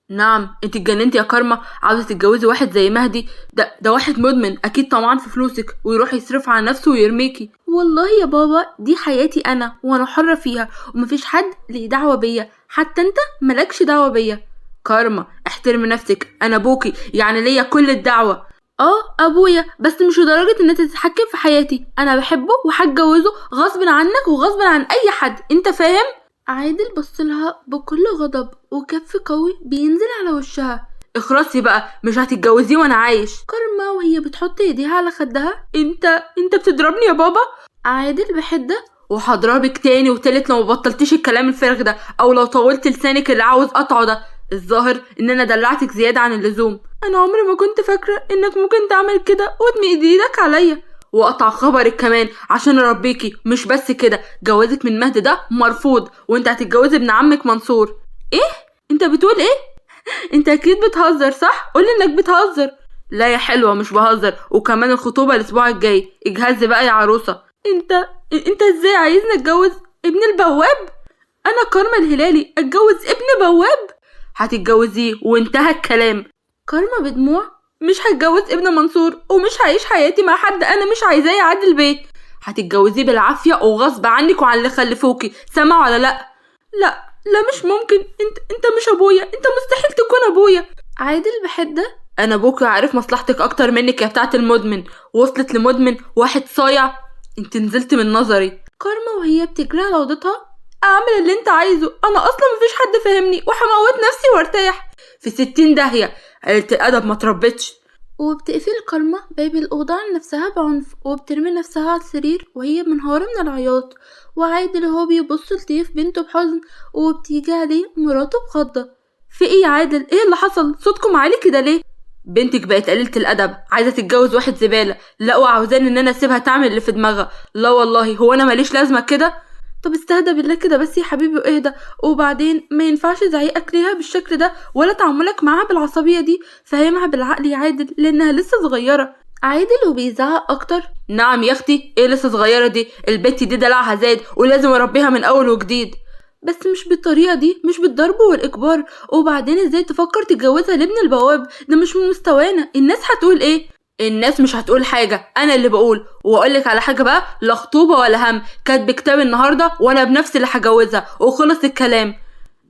نعم، انت اتجننتي يا كارما؟ عاوزه تتجوزي واحد زي مهدي؟ ده واحد مدمن، اكيد طمعان في فلوسك ويروح يصرف على نفسه ويرميكي. والله يا بابا دي حياتي انا وانا حرة فيها، ومفيش حد ليه دعوة بيا، حتى انت ملكش دعوة بيا. كارما احترمي نفسك، انا ابوكي يعني ليا كل الدعوه. ابويا، بس مش لدرجة ان انت تتحكم في حياتي. انا بحبه وهتجوزه غصب عنك وغصب عن اي حد، انت فاهم؟ عادل بصلها بكل غضب وكف قوي بينزل على وشها. اخرسي بقى، مش هتتجوزيه وانا عايش. كارما وهي بتحط ايديها على خدها. انت بتضربني يا بابا؟ عادل بحدة. وهضربك تاني وتالت لو مبطلتيش الكلام الفارغ ده، او لو طولت لسانك اللي عاوز قطعه ده. الظاهر ان انا دلعتك زيادة عن اللزوم. انا عمري ما كنت فاكرة انك ممكن تعمل كده وتمد ايدك عليا. واقطع خبرك كمان عشان اربيكي. مش بس كده، جوازك من مهدي ده مرفوض، وانت هتتجوزي ابن عمك منصور. ايه؟ انت بتقول ايه؟ انت اكيد بتهزر صح؟ قولي انك بتهزر. لا يا حلوة مش بهزر، وكمان الخطوبة الاسبوع الجاي. اجهزي بقى يا عروسة. انت ازاي عايزني اتجوز ابن البواب؟ انا كارما الهلالي اتجوز ابن بواب؟ هتتجوزيه وانتهى الكلام. كارما بدموع مش هتجوز ابن منصور، ومش هعيش حياتي مع حد انا مش عايزاه يعدل بيه. هتتجوزيه بالعافية وغصب عنك وعن اللي خلفوكي، سامع ولا لا؟ لا مش ممكن. انت مش ابويا، انت مستحيل تكون ابويا. عادل بحدة. انا ابوكي عارف مصلحتك اكتر منك يا بتاعة المدمن. وصلت لمدمن واحد صايع. انت نزلت من نظري. كارما وهي بتجري على اوضتها. اعمل اللي انت عايزه، انا اصلا مفيش حد فاهمني وهموت نفسي وارتاح. في 60 داهية، قلة الادب ما تربتش. وبتقفل كارما باب الأوضة عن نفسها بعنف، وبترمي نفسها على السرير وهي منهارة من العياط. وعادل هو بيبص لطيف بنته بحزن، وبتيجي عليه مراته بخضة. في ايه يا عادل؟ ايه اللي حصل؟ صوتكم عالي كده ليه؟ بنتك بقت قليلة الادب، عايزة تتجوز واحد زبالة. لا وعاوزاني ان انا اسيبها تعمل اللي في دماغها. لا والله، هو انا ماليش لازمة كده؟ طب استهدى بالله كده بس يا حبيبي واهدى. وبعدين ما ينفعش زعيقك ليها بالشكل ده، ولا تعاملك معاها بالعصبية دي. فهمها بالعقل يا عادل، لانها لسه صغيرة. عادل وبيزعق اكتر. نعم يا اختي، ايه لسه صغيرة دي؟ البت دي دلعها زاد ولازم اربيها من اول وجديد. بس مش بالطريقة دي، مش بالضرب والإجبار. وبعدين ازاي تفكر تتجوزها لابن البواب؟ ده مش من مستوانا. الناس هتقول ايه؟ الناس مش هتقول حاجة، انا اللي بقول. واقولك على حاجة بقى، لا خطوبة ولا هم، كاتب كتاب النهاردة وانا بنفسي اللي هجوزها وخلص الكلام.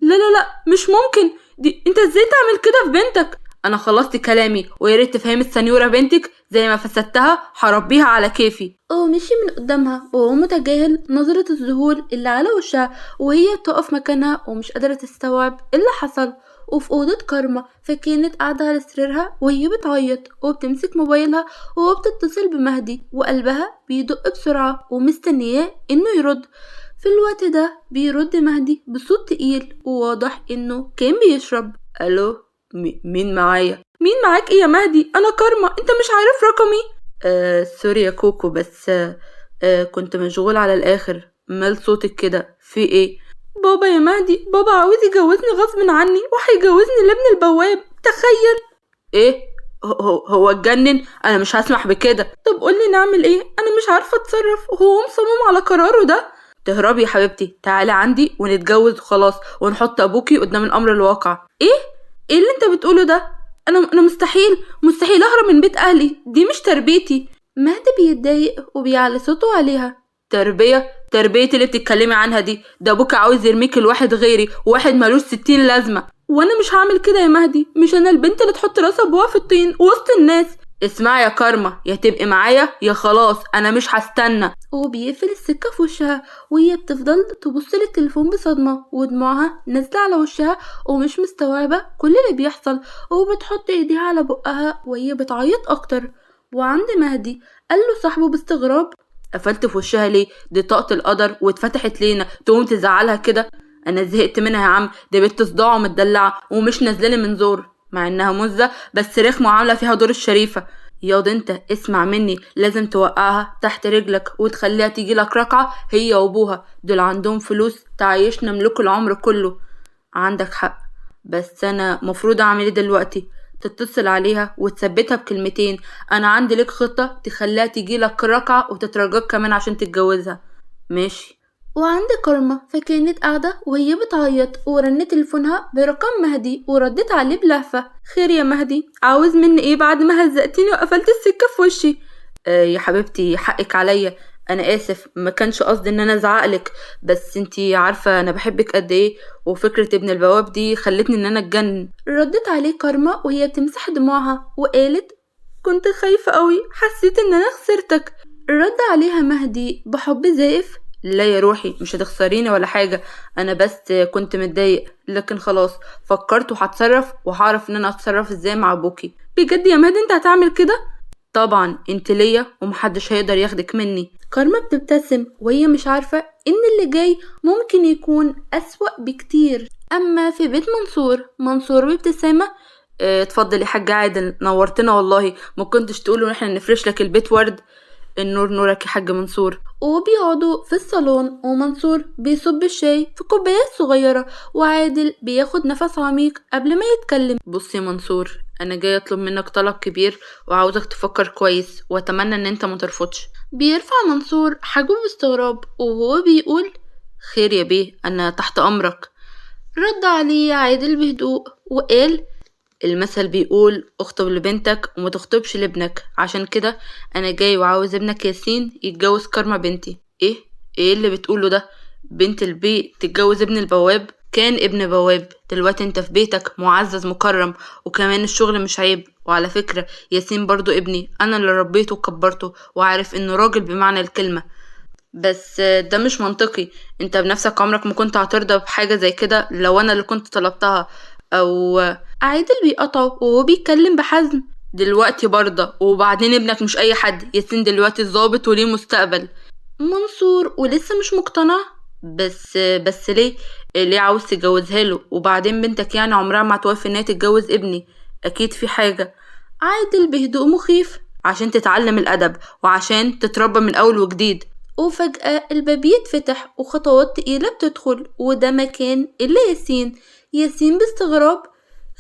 لا لا لا، مش ممكن. دي انت ازاي تعمل كده في بنتك؟ انا خلصت كلامي، ويا ريت تفهمي السنيورة بنتك زي ما فسدتها هربيها على كيفي. مشي من قدامها وهو متجاهل نظرة الذهول اللي على وشها، وهي بتقف مكانها ومش قادرة تستوعب اللي حصل. وفي أوضة كارما، فكانت قاعدة على سريرها وهي بتعيط وبتمسك موبايلها وبتتصل بمهدي، وقلبها بيدق بسرعة ومستنياه انه يرد. في الوقت ده بيرد مهدي بصوت تقيل وواضح انه كان بيشرب. الو، مين معايا؟ مين معاك ايه يا مهدي؟ انا كارما، انت مش عارف رقمي؟ سوري يا كوكو، بس كنت مشغول على الاخر. مال صوتك كده، في ايه؟ بابا يا مهدي، بابا عاوز يجوزني غصب عني وهيجوزني لابن البواب، تخيل. ايه؟ هو اتجنن؟ انا مش هسمح بكده. طب قولي نعمل ايه؟ انا مش عارفة اتصرف وهو مصمم على قراره ده. تهربي يا حبيبتي، تعالي عندي ونتجوز وخلاص، ونحط ابوكي قدام الامر الواقع. ايه اللي انت بتقوله ده؟ انا مستحيل اهرب من بيت اهلي، دي مش تربيتي. مهدي بيتضايق وبيعلي صوته عليها. تربية اللي بتتكلمي عنها دي؟ ده ابوك عاوز يرميك لواحد غيري، وواحد مالوش 60 لازمة. وانا مش هعمل كده يا مهدي، مش انا البنت اللي تحط راسها بوها في الطين وسط الناس. اسمعي يا كارما، يا تبقي معايا يا خلاص، انا مش هستنى. وبيقفل السكة في وشها، وهي بتفضل تبص للتليفون بصدمة ودموعها نازلة على وشها ومش مستوعبة كل اللي بيحصل، وبتحط ايديها على بقها وهي بتعيط اكتر. وعند مهدي قاله صاحبه باستغراب: قفلت في وشها ليه؟ دي طاقة القدر واتفتحت لينا، تقوم تزعلها كده؟ انا زهقت منها يا عم، دي بنت صداع ومتدلعة ومش نازلالي من زور، مع انها مزة بس رخمة وعاملة فيها دور الشريفة. ياض انت اسمع مني، لازم توقعها تحت رجلك وتخليها تيجي لك ركعة، هي وابوها دول عندهم فلوس تعيشنا ملوك العمر كله. عندك حق، بس انا مفروض اعمل ايه دلوقتي؟ تتصل عليها وتثبتها بكلمتين: انا عندي لك خطة تخليها تيجي لك ركعة وتترجاك كمان عشان تتجوزها. ماشي. وعند كارما، فكانت قاعدة وهي بتعيط ورنت تليفونها برقم مهدي وردت عليه بلهفة: خير يا مهدي، عاوز مني ايه بعد ما هزقتيني وقفلت السكة في وشي؟ يا حبيبتي حقك عليا، انا اسف، ما كانش قصدي ان انا ازعقلك، بس انتي عارفة انا بحبك قد ايه، وفكرة ابن البواب دي خلتني ان انا اتجنن. ردت عليه كارما وهي بتمسح دموعها وقالت: كنت خايفة قوي، حسيت ان انا خسرتك. رد عليها مهدي بحب زائف: لا يا روحي، مش هتخسريني ولا حاجة، انا بس كنت متضايق، لكن خلاص فكرت وهتصرف وهعرف ان انا اتصرف ازاي مع ابوكي. بجد يا مهدي انت هتعمل كده؟ طبعا، انت ليا ومحدش هيقدر ياخدك مني. كارما بتبتسم وهي مش عارفة ان اللي جاي ممكن يكون اسوأ بكتير. اما في بيت منصور بابتسامة: اتفضل يا حاج عادل، نورتنا والله، ما كنتش تقولوا ان احنا نفرش لك البيت ورد. النور نورك يا حاج منصور. وبيقعدوا في الصالون ومنصور بيصب الشاي في كوبايات صغيرة، وعادل بياخد نفس عميق قبل ما يتكلم. بص يا منصور، انا جاي اطلب منك طلب كبير وعاوزك تفكر كويس، واتمنى ان انت ما ترفضش. بيرفع منصور حاجبه باستغراب وهو بيقول: خير يا بيه، انا تحت امرك. رد عليه عادل بهدوء وقال: المثل بيقول اخطب لبنتك وما تخطبش لابنك، عشان كده انا جاي وعاوز ابنك ياسين يتجوز كارما بنتي. ايه اللي بتقوله ده؟ بنت البيت تتجوز ابن البواب؟ كان ابن بواب، دلوقتي انت في بيتك معزز مكرم، وكمان الشغل مش عيب. وعلى فكرة ياسين برضو ابني، انا اللي ربيته وكبرته وعارف انه راجل بمعنى الكلمة. بس ده مش منطقي، انت بنفسك عمرك ما كنت هترضى بحاجة زي كده لو انا اللي كنت طلبتها. او عادل بيقطعه وهو بيتكلم بحزم: دلوقتي برضه، وبعدين ابنك مش اي حد، ياسين دلوقتي ظابط وليه مستقبل. منصور ولسه مش مقتنع: بس ليه عاوز تجوزها له؟ وبعدين بنتك يعني عمرها ما هتوافق انها تتجوز ابني، اكيد في حاجة. عادل بهدوء مخيف: عشان تتعلم الادب وعشان تتربى من اول وجديد. وفجأة الباب يتفتح وخطوات تقيلة بتدخل، وده مكان إلا ياسين باستغراب: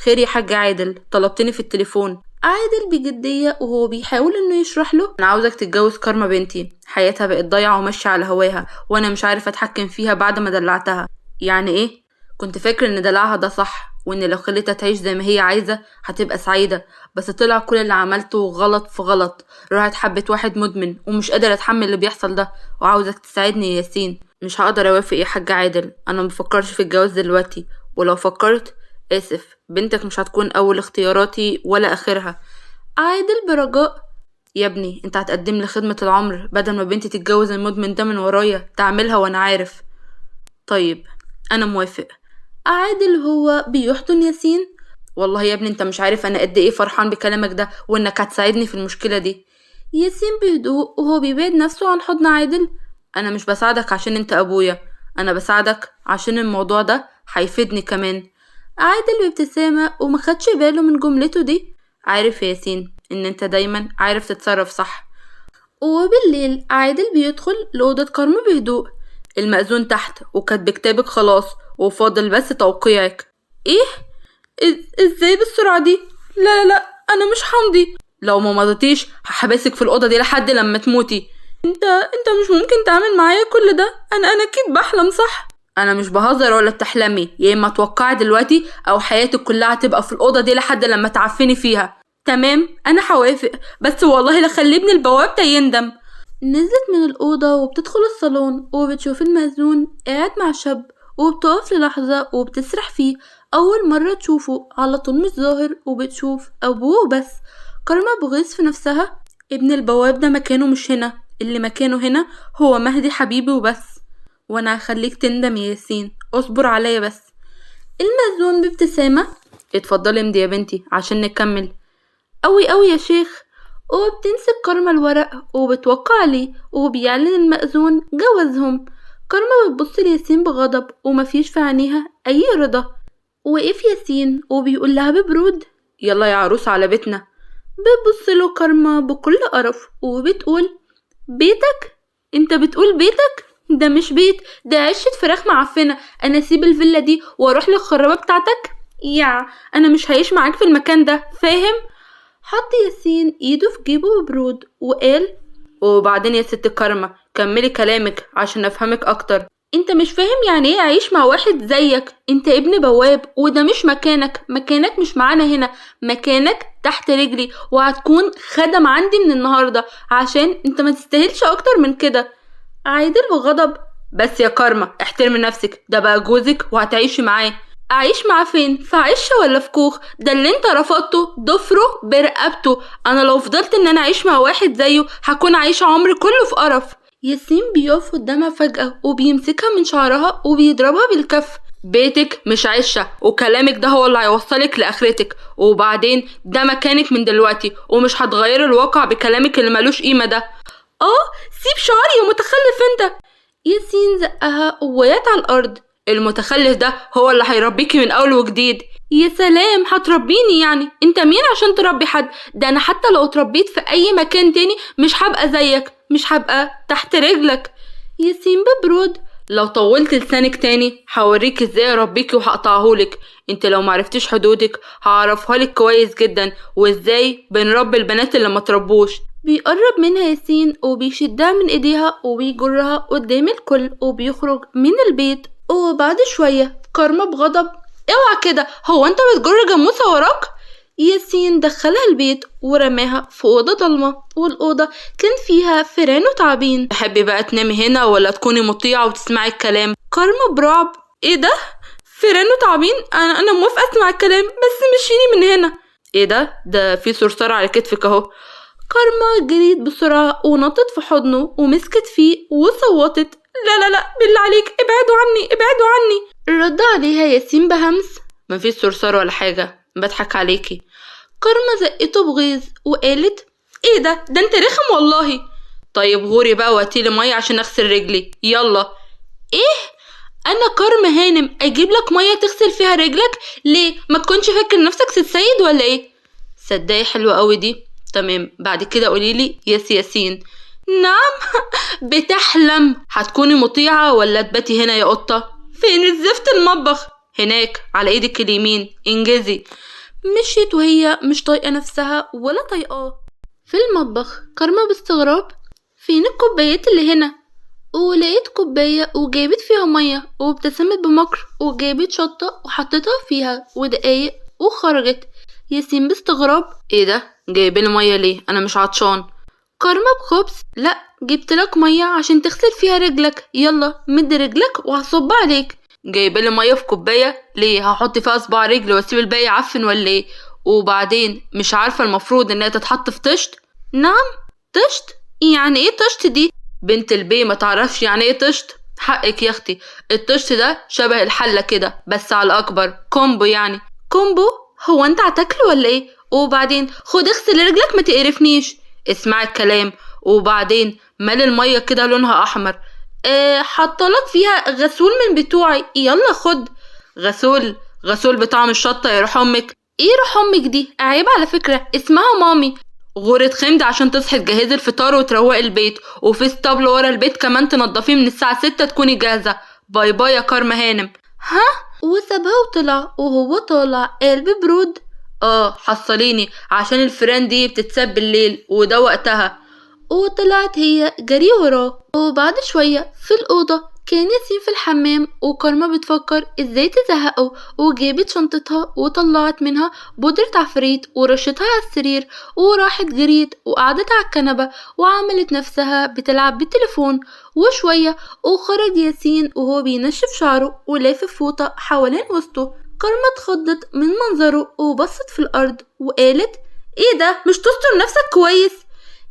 خير يا حاج عادل، طلبتني في التليفون؟ عادل بجدية وهو بيحاول انه يشرح له: انا عاوزك تتجوز كارما بنتي، حياتها بقت ضايعة وماشية على هواها، وانا مش عارف اتحكم فيها بعد ما دلعتها. يعني ايه؟ كنت فاكر ان دلعها ده صح، وان لو خليتها تعيش زي ما هي عايزة هتبقى سعيدة، بس طلع كل اللي عملته غلط في غلط. راحت حبت واحد مدمن ومش قادرة اتحمل اللي بيحصل ده، وعاوزك تساعدني يا ياسين. مش هقدر اوافق يا حاج عادل، انا مفكرش في الجواز دلوقتي، ولو فكرت اسف، بنتك مش هتكون اول اختياراتي ولا اخرها. عادل برجاء: يا ابني انت هتقدم لي خدمة العمر بدل ما بنتي تتجوز المدمن ده من ورايا، تعملها وانا عارف. طيب انا موافق. عادل هو بيحضن ياسين: والله يا ابني انت مش عارف انا قد ايه فرحان بكلامك ده، وانك هتساعدني في المشكلة دي. ياسين بهدوء وهو بيبعد نفسه عن حضن عادل: انا مش بساعدك عشان انت ابويا، انا بساعدك عشان الموضوع ده هيفيدني كمان. عادل بابتسامة ومخدش باله من جملته دي: عارف يا ياسين ان انت دايما عارف تتصرف صح. وبالليل عادل بيدخل لأوضة كارما بهدوء: المأذون تحت وكاتب كتابك خلاص، وفاضل بس توقيعك. ايه؟ ازاي بالسرعة دي؟ لا لا لا، انا مش همضي. لو ما مضيتيش هحبسك في الأوضة دي لحد لما تموتي. انت مش ممكن تعمل معايا كل ده، انا اكيد بحلم صح؟ انا مش بهزر ولا بتحلمي، يا اما توقعي دلوقتي او حياتك كلها هتبقى في الأوضة دي لحد لما تعفني فيها. تمام انا هوافق، بس والله لا خلي ابن البواب ده يندم. نزلت من الأوضة وبتدخل الصالون وبتشوف المأذون قاعد مع شاب، وبتقف للحظة وبتسرح فيه. أول مرة تشوفه على طول مش ظاهر، وبتشوف أبوه بس. كارما بغيظ في نفسها: ابن البواب ده مكانه مش هنا، اللي مكانه هنا هو مهدي حبيبي وبس، وانا هخليك تندم يا ياسين، اصبر عليا بس. المأذون بابتسامة: اتفضلي امضي يا بنتي عشان نكمل. قوي قوي يا شيخ. وبتمسك كارما الورق وبتوقع عليه، وبيعلن المأذون جوازهم. كارما بتبص لياسين بغضب ومفيش في عينيها أي رضا. وقف ياسين وبيقول لها ببرود: يلا يا عروس على بيتنا. بتبص له كارما بكل قرف وبتقول: بيتك؟ انت بتقول بيتك؟ ده مش بيت، ده عشة فراخ معفنة. انا اسيب الفيلا دي واروح للخرابة بتاعتك؟ انا مش هعيش معاك في المكان ده، فاهم؟ حط ياسين ايده في جيبه ببرود وقال: وبعدين يا ست كارما كملي كلامك عشان افهمك اكتر. انت مش فاهم يعني ايه اعيش مع واحد زيك؟ انت ابن بواب وده مش مكانك مش معانا هنا، مكانك تحت رجلي، وهتكون خدم عندي من النهاردة عشان انت ما تستاهلش اكتر من كده. عادل بغضب: بس يا كارما احترمي نفسك، ده بقى جوزك وهتعيشي معاه. اعيش معاه فين؟ في عشه ولا في كوخ؟ ده اللي انت رفضته ضفره برقبته. انا لو فضلت ان انا اعيش مع واحد زيه هكون عايشه عمري كله في قرف. ياسين بيقف قدامها فجأة وبيمسكها من شعرها وبيضربها بالكف: بيتك مش عشه، وكلامك ده هو اللي هيوصلك لاخرتك، وبعدين ده مكانك من دلوقتي، ومش هتغير الواقع بكلامك اللي ملوش قيمه ده. سيب شعري يا متخلف انت. ياسين زقها ووقعت على الارض. المتخلف ده هو اللي هيربيكي من اول وجديد. يا سلام، هتربيني يعني؟ انت مين عشان تربي حد؟ ده انا حتى لو اتربيت في اي مكان تاني مش هبقى زيك، مش هبقى تحت رجلك. ياسين ببرود: لو طولت لسانك تاني هوريك ازاي اربيكي وهقطعهولك. انت لو معرفتيش حدودك هعرفها لك كويس جدا، وازاي بنربي البنات اللي ما تربوش. بيقرب منها ياسين وبيشدها من ايديها وبيجرها قدام الكل وبيخرج من البيت. وبعد شوية كارما بغضب: اوعى كده، هو انت بتجر جاموسة وراك؟ ياسين دخلها البيت ورماها في أوضة ضلمة، والأوضة كان فيها فيران وتعابين. تحبي بقى تنامي هنا ولا تكوني مطيعة وتسمعي الكلام؟ كارما برعب: ايه ده؟ فيران وتعابين؟ انا موافقة اسمع الكلام، بس مشيني من هنا. ايه ده في صرصار على كتفك اهو. كارما جريت بسرعة ونطت في حضنه ومسكت فيه وصوتت: لا لا لا، بالله عليك ابعدوا عني ابعدوا عني. رد عليها ياسين بهمس: مفيش صرصار ولا حاجة، بضحك عليكي. كارما زقته بغيظ وقالت: ايه ده انت رخم والله. طيب غوري بقى وهاتيلي مية عشان اغسل رجلي، يلا. ايه؟ انا كارما هانم اجيب لك مية تغسل فيها رجلك؟ ليه؟ ما تكونش فاكر نفسك ست سيد ولا ايه؟ صدقي حلوة قوي دي. تمام، بعد كده قوليلي ياسين. نعم. بتحلم. هتكوني مطيعة ولا تباتي هنا يا قطة؟ فين الزفت؟ المطبخ هناك على ايدك اليمين، انجزي. مشيت وهي مش طايقة نفسها ولا طايقاه. في المطبخ كارما باستغراب، فين الكوبايات اللي هنا؟ ولقيت كوباية وجابت فيها مية وابتسمت بمكر وجابت شطة وحطتها فيها ودقايق وخرجت. ياسين باستغراب، ايه ده؟ جايبلي مية ليه؟ انا مش عطشان. كارما بخبز، لا جبتلك مية عشان تغسل فيها رجلك، يلا مد رجلك وهصب عليك. جايبلي مية في كوباية ليه؟ هحط فيها صباع رجل واسيب الباقي يعفن ولا ايه؟ وبعدين مش عارفة المفروض انها تتحط في طشت؟ نعم طشت؟ يعني ايه طشت دي؟ بنت البي ما تعرفش يعني ايه طشت؟ حقك يا اختي، الطشت ده شبه الحلة كده بس على اكبر، كومبو يعني. كومبو؟ هو انت هتاكله ولا ايه؟ وبعدين خد اغسل رجلك ما تقرفنيش. اسمعي الكلام. وبعدين مال المية كده لونها احمر. حطلك فيها غسول من بتوعي، يلا خد. غسول؟ غسول بطعم الشطة يروح امك. ايه روح امك دي؟ عيب على فكرة، اسمها مامي. غورة خمد عشان تصحي تجهزي الفطار وتروقي البيت، وفي اسطبل ورا البيت كمان تنضفيه من الساعة 6 تكوني جاهزة. باي باي يا كارما هانم. ها؟ وسابها وطلع، وهو طالع قلب برود. حصليني عشان الفيران دي بتتساب بالليل وده وقتها. وطلعت هي جري وراه. وبعد شوية في الأوضة كان ياسين في الحمام وكارما بتفكر ازاي تزهقه، وجابت شنطتها وطلعت منها بودرة عفريت ورشتها على السرير، وراحت جريت وقعدت على الكنبة وعملت نفسها بتلعب بالتليفون. وشوية وخرج ياسين وهو بينشف شعره ولافف فوطة حوالين وسطه. كارما اتخضت من منظره وبصت في الأرض وقالت، ايه ده؟ مش تستر نفسك كويس؟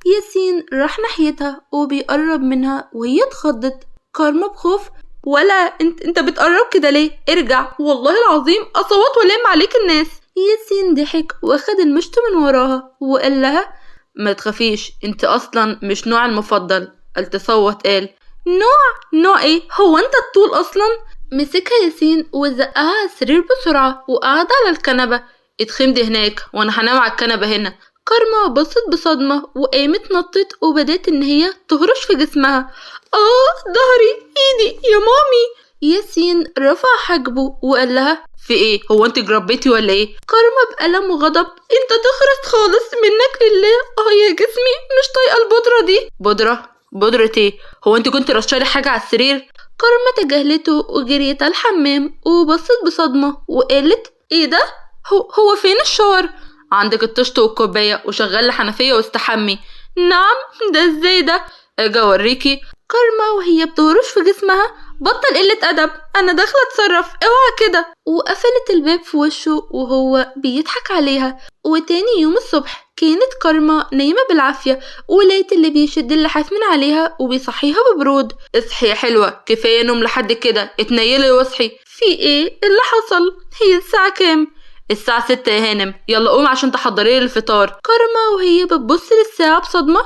ياسين راح ناحيتها وبيقرب منها وهي اتخضت. كارما بخوف، ولا انت بتقرب كده ليه؟ ارجع والله العظيم اصوت والم عليك الناس. ياسين ضحك واخد المشط من وراها وقال لها، ما تخافيش انت اصلا مش نوع المفضل. قال تصوت قال، نوع ايه؟ هو انت الطول اصلا؟ مسكها ياسين وزقها على السرير بسرعة وقعد على الكنبة. اتخمدي هناك وانا هنام على الكنبة هنا. كارما بصت بصدمة وقامت نطت وبدأت ان هي تهرش في جسمها. ظهري، ايدي يا مامي. ياسين رفع حاجبه وقال لها، في ايه؟ هو انت جربتي ولا ايه؟ كارما بألم وغضب، انت تخرس خالص منك لله. يا جسمي مش طايقه البودرة دي. بودرة ايه؟ هو انت كنت رشالي حاجة على السرير؟ كارما تجاهلته وجريت على الحمام وبصت بصدمة وقالت، ايه ده؟ هو فين الشاور؟ عندك الطشت والكوباية وشغل الحنفية واستحمي. نعم، ده ازاي ده؟ اجي اوريكي. كارما وهي بتهرش في جسمها، بطل قلة أدب، أنا داخلة أتصرف، اوعى كده. وقفلت الباب في وشه وهو بيضحك عليها. وتاني يوم الصبح كانت كارما نايمة بالعافية، ولقيت اللي بيشد اللحاف من عليها وبيصحيها ببرود. اصحي يا حلوة، كفاية نوم لحد كده، اتنيلي واصحي. في ايه اللي حصل؟ هي الساعة كام؟ الساعة 6 يا هانم، يلا قوم عشان تحضري لي الفطار. كارما وهي بتبص للساعة بصدمة،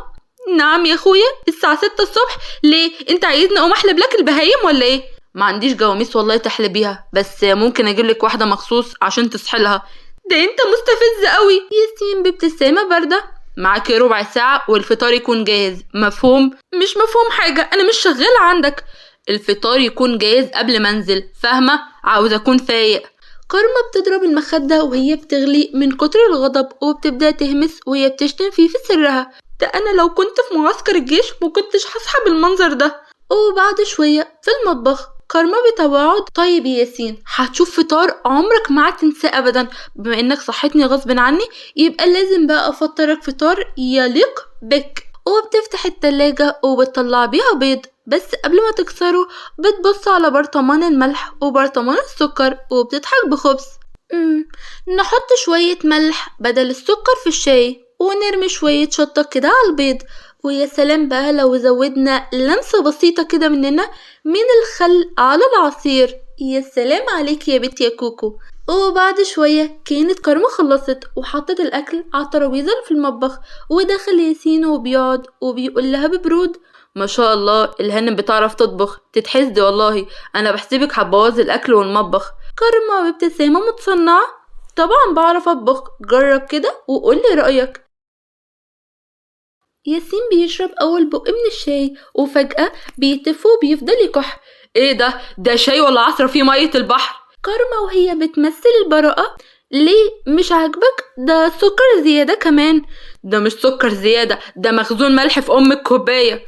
نعم يا اخويا الساعة 6 الصبح؟ ليه؟ انت عايزني اقوم احلب لك البهايم ولا ايه؟ ما عنديش جواميس والله تحلبيها، بس ممكن اجيب لك واحدة مخصوص عشان تصحي لها. ده انت مستفز قوي. ياسين بابتسامة باردة، معاكي ربع ساعة والفطار يكون جاهز، مفهوم؟ مش مفهوم حاجة، انا مش شغالة عندك. الفطار يكون جاهز قبل ما انزل، فاهمة؟ عاوز اكون فايق. كارما بتضرب المخدة وهي بتغلي من كتر الغضب وبتبدأ تهمس وهي بتشتم فيه في سرها. ده أنا لو كنت في معسكر الجيش مكنتش هصحى بالمنظر ده. وبعد شوية في المطبخ كارما بتوعد، طيب يا ياسين هتشوف فطار عمرك ما هتنساه أبدا، بما إنك صحتني غصب عني يبقى لازم بقى أفطرك فطار يليق بك. وبتفتح التلاجة وبتطلع بيها بيض، بس قبل ما تكسره بتبص على برطمان الملح وبرطمان السكر وبتضحك بخبز. نحط شوية ملح بدل السكر في الشاي ونرمي شوية شطة كده على البيض. ويا سلام بقى لو زودنا لمسة بسيطة كده مننا من الخل على العصير. يا سلام عليك يا بنت يا كوكو. وبعد شوية كانت كارما خلصت وحطت الأكل على الترابيزة في المطبخ، ودخل ياسين وبيقعد وبيقول لها ببرود، ما شاء الله الهانم بتعرف تطبخ، تتحسدي والله، أنا بحسبك هتبوظي الأكل والمطبخ. كارما بابتسامة متصنعة، طبعا بعرف أطبخ، جرب كده وقولي رأيك. ياسين بيشرب أول بق من الشاي وفجأة بيتف وبيفضل يكح. ايه ده شاي ولا عصرة فيه مية البحر؟ كارما وهي بتمثل البراءة، ليه مش عاجبك؟ ده سكر زيادة كمان. ده مش سكر زيادة، ده مخزون ملح في الكوباية.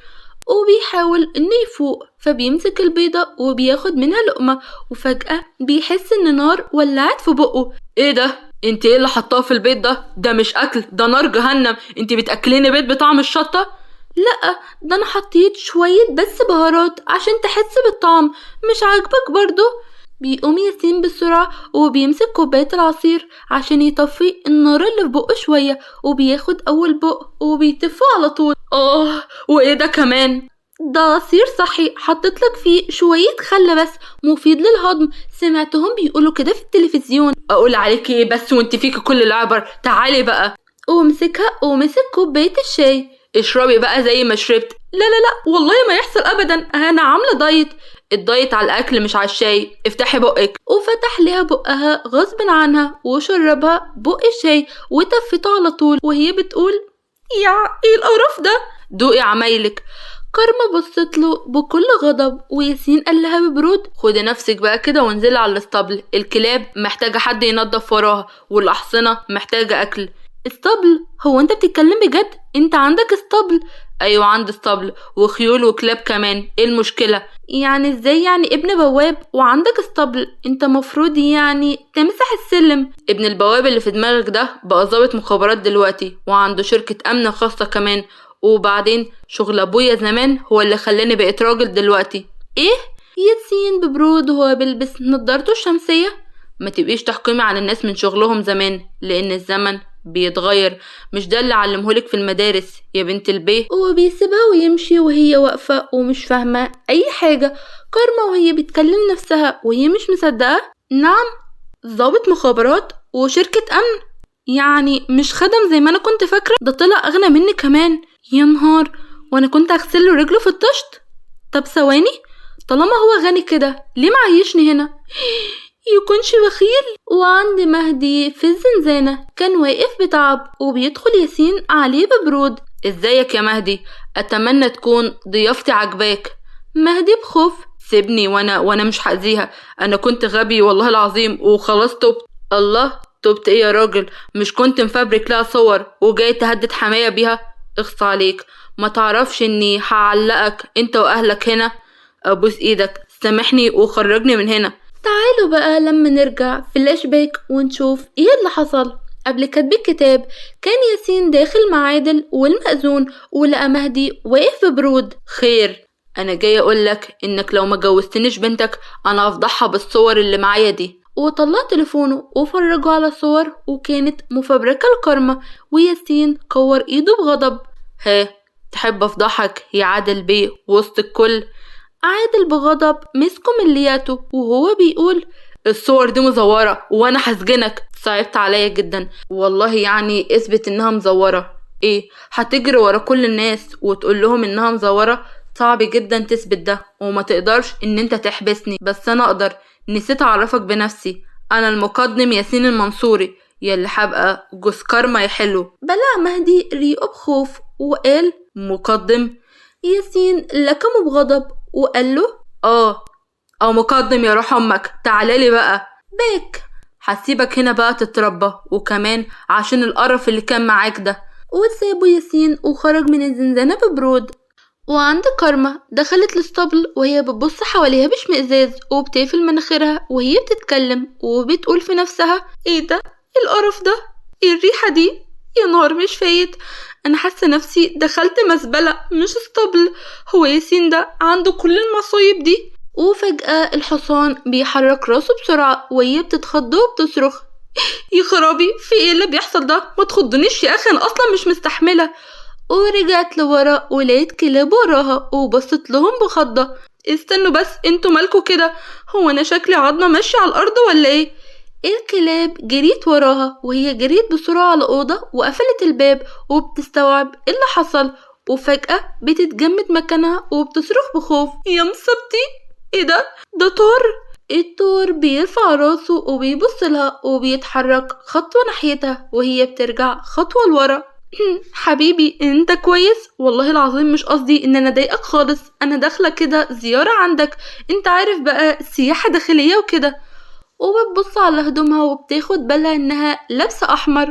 وبيحاول انه يفوق، فبيمسك البيضة وبياخد منها لقمة، وفجأة بيحس ان نار ولعت في بقه. ايه ده؟ انت ايه اللي حطاه في البيض ده مش اكل، ده نار جهنم. انت بتاكليني بيض بطعم الشطة؟ لا، ده انا حطيت شوية بس بهارات عشان تحس بالطعم. مش عاجبك برضو؟ بيقوم ياسين بسرعة وبيمسك كوباية العصير عشان يطفي النار اللي في بقه شوية، وبياخد أول بق وبيتفه على طول. وإيه ده كمان؟ ده عصير صحي، حطيتلك فيه شوية خل بس، مفيد للهضم. سمعتهم بيقولوا كده في التلفزيون. أقول عليكي إيه بس وانت فيك كل العبر؟ تعالي بقى. ومسكها ومسك كوباية الشاي. اشربي بقى زي ما شربت. لا لا لا والله ما يحصل أبدا، أنا عاملة دايت. الدايت على الأكل مش على الشاي، افتحي بقك. وفتح ليها بقها غصب عنها وشربها بق الشاي وتفته على طول، وهي بتقول يا ايه القرف ده. دوقي عمايلك. كارما بصت له بكل غضب، وياسين قال لها ببرود خدي نفسك بقى كده وانزلي على الاسطبل، الكلاب محتاجة حد ينظف وراها، والأحصنة محتاجة أكل. اسطبل؟ هو انت بتتكلم بجد؟ انت عندك اسطبل؟ ايوه عندي اسطبل وخيول وكلاب كمان. ايه المشكلة؟ يعني ازاي يعني ابن بواب وعندك اسطبل؟ انت مفروض يعني تمسح السلم. ابن البواب اللي في دماغك ده بقى ضابط مخابرات دلوقتي، وعنده شركة امن خاصة كمان. وبعدين شغل ابويا زمان هو اللي خلاني بقيت راجل دلوقتي. ايه؟ ياسين ببرود وهو بيلبس نضارته الشمسية. ما تبقيش تحكمي على الناس من شغلهم زمان، لان الزمن بيتغير. مش ده اللي علمهولك في المدارس يا بنت البيه؟ وبيسيبها ويمشي وهي واقفة ومش فاهمة اي حاجة. كارما وهي بتكلم نفسها وهي مش مصدقة. نعم، ضابط مخابرات وشركة امن؟ يعني مش خدم زي ما انا كنت فاكرة؟ ده طلع اغنى مني كمان. يا نهار، وانا كنت اغسله رجله في الطشت. طب ثواني، طالما هو غني كده ليه معيشني هنا؟ يكونش بخيل. وعند مهدي في الزنزانة كان واقف بتعب، وبيدخل ياسين عليه ببرود. ازيك يا مهدي؟ اتمنى تكون ضيافتي عجباك. مهدي بخوف سيبني وانا مش هأذيها، انا كنت غبي والله العظيم وخلاص تبت. الله، تبت ايه يا راجل؟ مش كنت مفبرك لها صور وجاي تهدد حماية بيها؟ اخص عليك، ما تعرفش اني هعلقك انت واهلك هنا؟ ابوس ايدك سامحني وخرجني من هنا. تعالوا بقى لما نرجع فلاش باك ونشوف ايه اللي حصل. قبل كتب الكتاب كان ياسين داخل مع عادل والمأذون، ولقى مهدي واقف ببرود. خير، انا جاي اقولك انك لو ما جوزتنيش بنتك انا هفضحها بالصور اللي معايا دي. وطلع تليفونه وفرجه على صور وكانت مفبركة الكارما، وياسين كور ايده بغضب. ها، تحب افضحك يا عادل بيه وسط الكل؟ عادل بغضب مسكه من لياته وهو بيقول الصور دي مزورة وانا هسجنك. صعبت عليا جدا والله، يعني اثبت انها مزورة. ايه، هتجري ورا كل الناس وتقول لهم انها مزورة؟ صعب جدا تثبت ده، وما تقدرش ان انت تحبسني، بس انا اقدر. نسيت اعرفك بنفسي، انا المقدم ياسين المنصوري، يلي هبقى جوز كارما يحلو. بلع مهدي ريقه بخوف وقال مقدم؟ ياسين لكمه بغضب وقال له او مقدم يا روح امك، تعالالي بقى باك. هسيبك هنا بقى تتربى، وكمان عشان القرف اللي كان معاك ده. وسابه ياسين وخرج من الزنزانة ببرود. وعند كارما دخلت الاسطبل وهي بتبص حواليها باشمئزاز وبتقفل مناخيرها وهي بتتكلم وبتقول في نفسها ايه ده؟ ايه القرف ده؟ ايه الريحة دي؟ يا نهار مش فايت، انا حاسه نفسي دخلت مزبله مش اسطبل. هو ياسين ده عنده كل المصايب دي؟ وفجأة الحصان بيحرك راسه بسرعة وهي بتتخض وبتصرخ يا خرابي، في ايه اللي بيحصل ده؟ ما تخضنيش يا اخي، انا اصلا مش مستحمله. ورجعت لورا ولقيت كلاب وراها وبصت لهم بخضة. استنوا بس، انتوا مالكوا كده؟ هو انا شكلي عظمه ماشيه على الارض ولا ايه؟ الكلاب جريت وراها وهي جريت بسرعة على الأوضة وقفلت الباب وبتستوعب ايه اللي حصل. وفجأة بتتجمد مكانها وبتصرخ بخوف يا مصيبتي، ايه ده؟ ده طور. الطور بيرفع راسه وبيبص لها وبيتحرك خطوة ناحيتها وهي بترجع خطوة لورا. حبيبي انت كويس؟ والله العظيم مش قصدي ان انا اضايقك خالص، انا داخلة كده زيارة عندك، انت عارف بقى سياحة داخلية وكده. وبتبص على هدومها وبتاخد بالها انها لابسة احمر.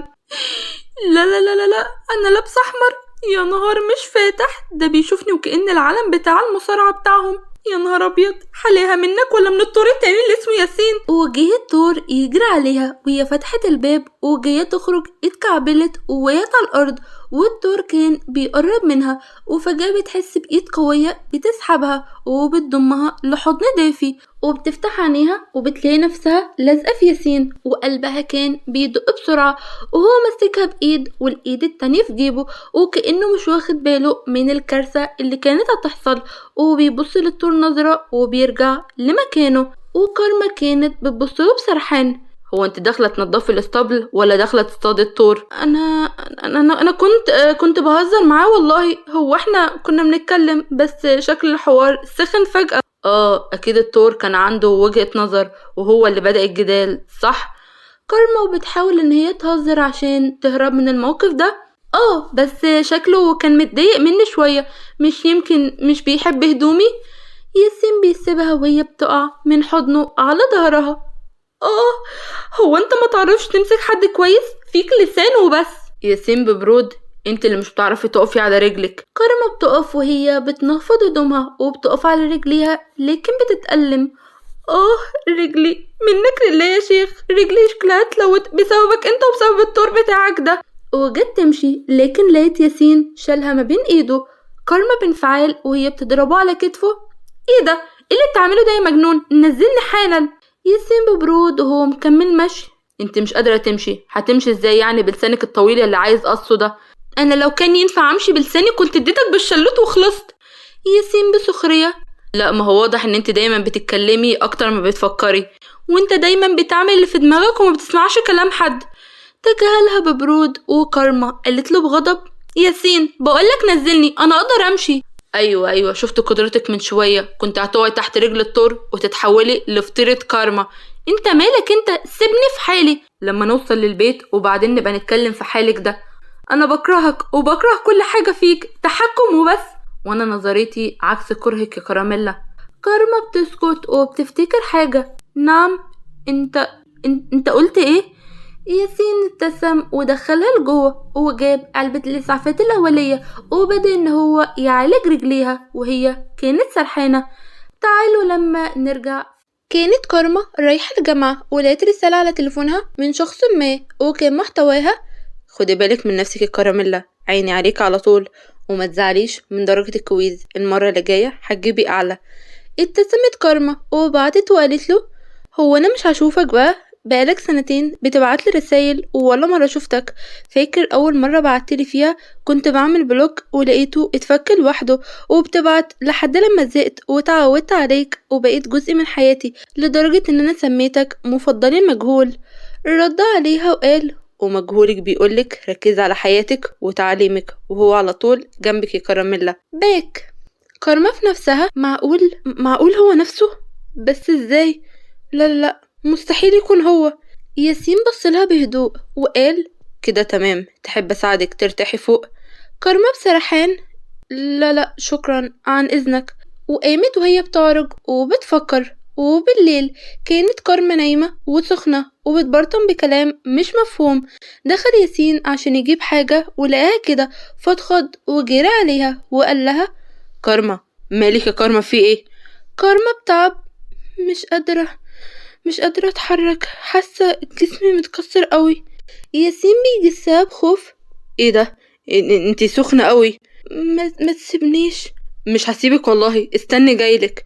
لا لا لا لا لا، انا لابسه احمر؟ يا نهار مش فاتح، ده بيشوفني وكأن العلم بتاع المصارعة بتاعهم. يا نهار ابيض، حليها منك ولا من الطور التاني اللي اسمه ياسين؟ وجه الدور يجري عليها وهي فتحت الباب وجاية تخرج، اتكعبلت ووقعت على الأرض، والدور كان بيقرب منها وفجأة بتحس بإيد قوية بتسحبها وبتضمها لحضن دافي، وبتفتح عينيها وبتلاقي نفسها لازقة في ياسين، وقلبها كان بيدق بسرعة وهو ماسكها بإيد والإيد التانية في جيبه، وكأنه مش واخد باله من الكارثة اللي كانت هتحصل، وبيبص للدور نظرة وبيرجع لمكانه. وكارما كانت بتبصله بسرحان. هو انت داخله تنضفي الاسطبل ولا داخله تصطادي الطور؟ انا كنت بهزر معاه والله، هو احنا كنا بنتكلم بس شكل الحوار سخن فجأة. اكيد الطور كان عنده وجهة نظر وهو اللي بدأ الجدال، صح؟ كارما وبتحاول ان هي تهزر عشان تهرب من الموقف ده. بس شكله كان متضايق مني شوية، مش يمكن مش بيحب هدومي؟ ياسين بيسيبها وهي بتقع من حضنه على ظهرها. هو انت ما تعرفش تمسك حد كويس؟ فيك لسان وبس. ياسين ببرود، انت اللي مش بتعرفي تقفي على رجلك. كارما بتقف وهي بتنفض هدومها وبتقف على رجليها لكن بتتألم. رجلي، منك لله يا شيخ، رجلي شكلها اتلوت بسببك انت وبسبب الطور بتاعك ده. وجت تمشي لكن لقيت ياسين شالها ما بين ايده. كارما بانفعال وهي بتضربه على كتفه. ايه ده؟ ايه اللي بتعمله ده يا مجنون؟ نزلني حالا. ياسين ببرود وهو مكمل مشي. انت مش قادرة تمشي، هتمشي ازاي يعني بلسانك الطويل اللي عايز قصه ده؟ انا لو كان ينفع امشي بلساني كنت اديتك بالشلوت وخلصت. ياسين بسخرية. لا، ما هو واضح ان انت دايما بتتكلمي اكتر ما بتفكري، وانت دايما بتعمل اللي في دماغك وما بتسمعش كلام حد. تجاهلها ببرود، وكارما قالت له بغضب. ياسين بقولك نزلني، انا اقدر امشي. ايوه شفت قدرتك من شوية، كنت هتقعي تحت رجل الطور وتتحولي لفطيرة كارما. انت مالك؟ انت سيبني في حالي لما نوصل للبيت وبعدين نبقى نتكلم في حالك ده. انا بكرهك وبكره كل حاجة فيك، تحكم وبس. وانا نظريتي عكس كرهك يا كراميلا. كارما بتسكت وبتفتكر حاجة. نعم، انت قلت ايه؟ ياسين ابتسم ودخلها لجوه وجاب علبة الإسعافات الأولية وبدأ إن هو يعالج رجليها وهي كانت سرحانة. تعالوا لما نرجع. كانت كارما رايحة الجامعة ولقيت رسالة على تليفونها من شخص ما، وكان محتواها: خدي بالك من نفسك يا كراميلا، عيني عليك على طول، وما تزعليش من درجة الكويز، المرة اللي جاية هتجيبي أعلى. ابتسمت كارما وبعتت وقالت له: هو أنا مش هشوفك بقالك سنتين بتبعتلي رسايل ولا مرة شفتك. فاكر أول مرة بعتلي فيها كنت بعمل بلوك ولقيته اتفك لوحده، وبتبعت لحد لما زهقت وتعودت عليك وبقيت جزء من حياتي لدرجة ان انا سميتك مفضلي المجهول. رد عليها وقال: ومجهولك بيقولك ركزي على حياتك وتعليمك، وهو على طول جنبك يا كراميلا. باك. كارما في نفسها، معقول هو نفسه؟ بس ازاي؟ لا مستحيل يكون هو. ياسين بصلها بهدوء وقال: كده تمام، تحب اساعدك ترتاحي فوق؟ كارما بسرحان: لا شكرا، عن اذنك. وقامت وهي بتعرج وبتفكر. وبالليل كانت كارما نايمة وسخنة وبتبرطم بكلام مش مفهوم. دخل ياسين عشان يجيب حاجة ولقاها كده فاتخض وجرى عليها وقال لها: كارما، مالك يا كارما، في ايه؟ كارما بتعب: مش قادرة اتحرك، حاسة جسمي متكسر قوي. ياسين بيجسها بخوف: ايه ده؟ انتي سخنة قوي. ما تسيبنيش. مش هسيبك والله، استني جايلك.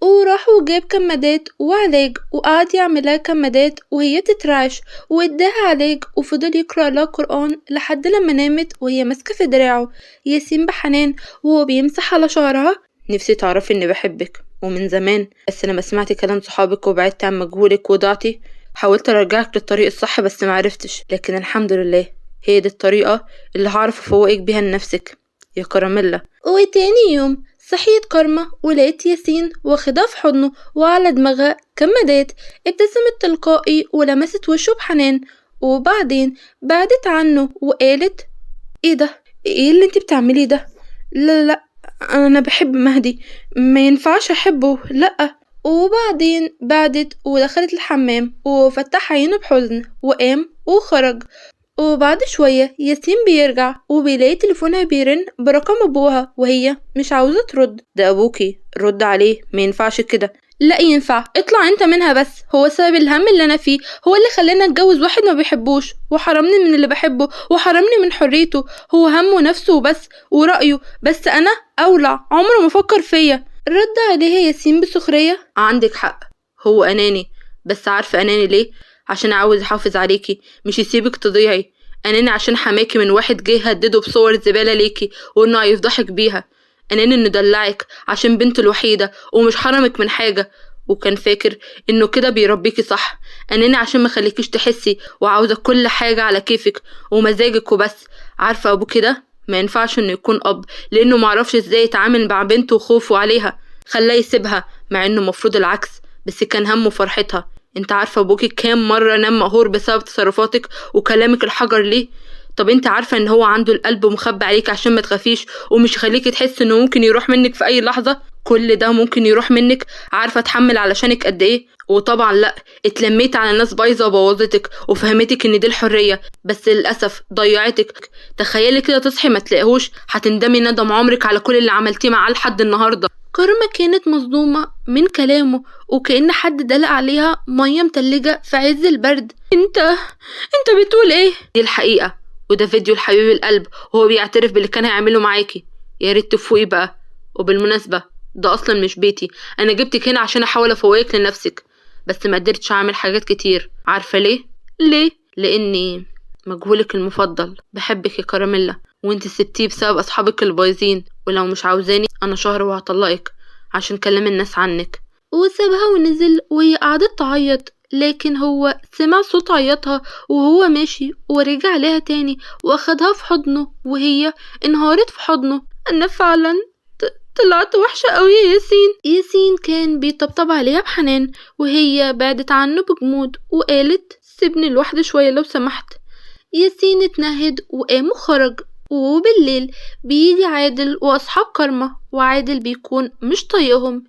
وراح وجاب كمادات وعلاج وقعد يعملها كمادات وهي تترعش، واداها علاج وفضل يقرأ لها قرآن لحد لما نامت وهي ماسكة في دراعه. ياسين بحنان وهو بيمسح على شعرها: نفسي تعرفي اني بحبك ومن زمان، بس لما سمعتي كلام صحابك وبعدت عن مجهولك وضعتي حاولت ارجعك للطريق الصح بس معرفتش، لكن الحمد لله هي دي الطريقة اللي هعرف افوقك بيها لنفسك يا كراميلا. وتاني يوم صحيت كارما ولقيت ياسين واخدها في حضنه وعلى دماغها كمادات. ابتسمت تلقائي ولمست وشه بحنان، وبعدين بعدت عنه وقالت: ايه ده؟ ايه اللي انت بتعمليه ده؟ لا انا بحب مهدي، ما ينفعش احبه، لا. وبعدين بعدت ودخلت الحمام وفتح عينه بحزن وقام وخرج. وبعد شوية ياسين بيرجع وبيلاقي تليفونها بيرن برقم أبوها وهي مش عاوزة ترد. ده أبوكي، رد عليه، ما ينفعش كده. لا ينفع، اطلع انت منها بس. هو سبب الهم اللي انا فيه، هو اللي خلاني اتجوز واحد ما بيحبوش وحرمني من اللي بحبه وحرمني من حريته. هو همه نفسه وبس ورأيه بس، انا اولع، عمره ما فكر فيا. رد عليها ياسين بسخرية: عندك حق، هو أناني، بس عارفة أناني ليه؟ عشان عاوز يحافظ عليكي، مش يسيبك تضيعي. أناني عشان حماكي من واحد جه هدده بصور زبالة ليكي وإنه هيفضحك بيها. أناني إنه دلعك عشان بنته الوحيدة ومش حرمك من حاجة وكان فاكر إنه كده بيربيكي صح. أناني عشان مخليكيش تحسي وعاوزة كل حاجة على كيفك ومزاجك وبس. عارفة أبوكي ده ما ينفعش إنه يكون أب، لأنه معرفش إزاي يتعامل مع بنته وخوفه عليها، خلاه يسيبها مع إنه مفروض العكس، بس كان همه فرحتها. انت عارفة ابوكي كام مرة نام مقهور بسبب تصرفاتك وكلامك الحجر ليه؟ طب انت عارفة ان هو عنده القلب مخبي عليك عشان ما تخافيش ومش يخليكي تحس انه ممكن يروح منك في اي لحظة؟ كل ده ممكن يروح منك. عارفة اتحمل علشانك قد ايه؟ وطبعا لا، اتلميت على ناس بايظة وبوظتك وفهمتك ان دي الحرية، بس للأسف ضيعتك. تخيلي كده تصحي ما تلاقيهوش، هتندمي ندم عمرك على كل اللي عملتيه معاه لحد النهاردة. كارما كانت مصدومة من كلامه وكأن حد دلق عليها مية متلجة في عز البرد. انت بتقول ايه؟ دي الحقيقة، وده فيديو لحبيب القلب وهو بيعترف باللي كان هيعمله معاكي. يا ريت تفوقي بقى. وبالمناسبة ده اصلا مش بيتي، انا جبتك هنا عشان احاول افوقك لنفسك، بس ما قدرتش اعمل حاجات كتير. عارفة ليه؟ لاني مجهولك المفضل، بحبك يا كراميلا، وانت سبتيه بسبب اصحابك البايظين، ولو مش عاوزاني انا شهر وهطلقك عشان كلام الناس عنك. وسابها ونزل وهي قعدت تعيط، لكن هو سمع صوت عيطها وهو ماشي ورجع لها تاني واخدها في حضنه وهي انهارت في حضنه. انا فعلا طلعت وحشة قوي يا ياسين. ياسين كان بيطبطب عليها بحنان وهي بعدت عنه بجمود وقالت: سيبني لوحدي شوية لو سمحت. ياسين اتنهد وقام وخرج. وبالليل بيجي عادل واصحاب كارما وعادل بيكون مش طايقهم.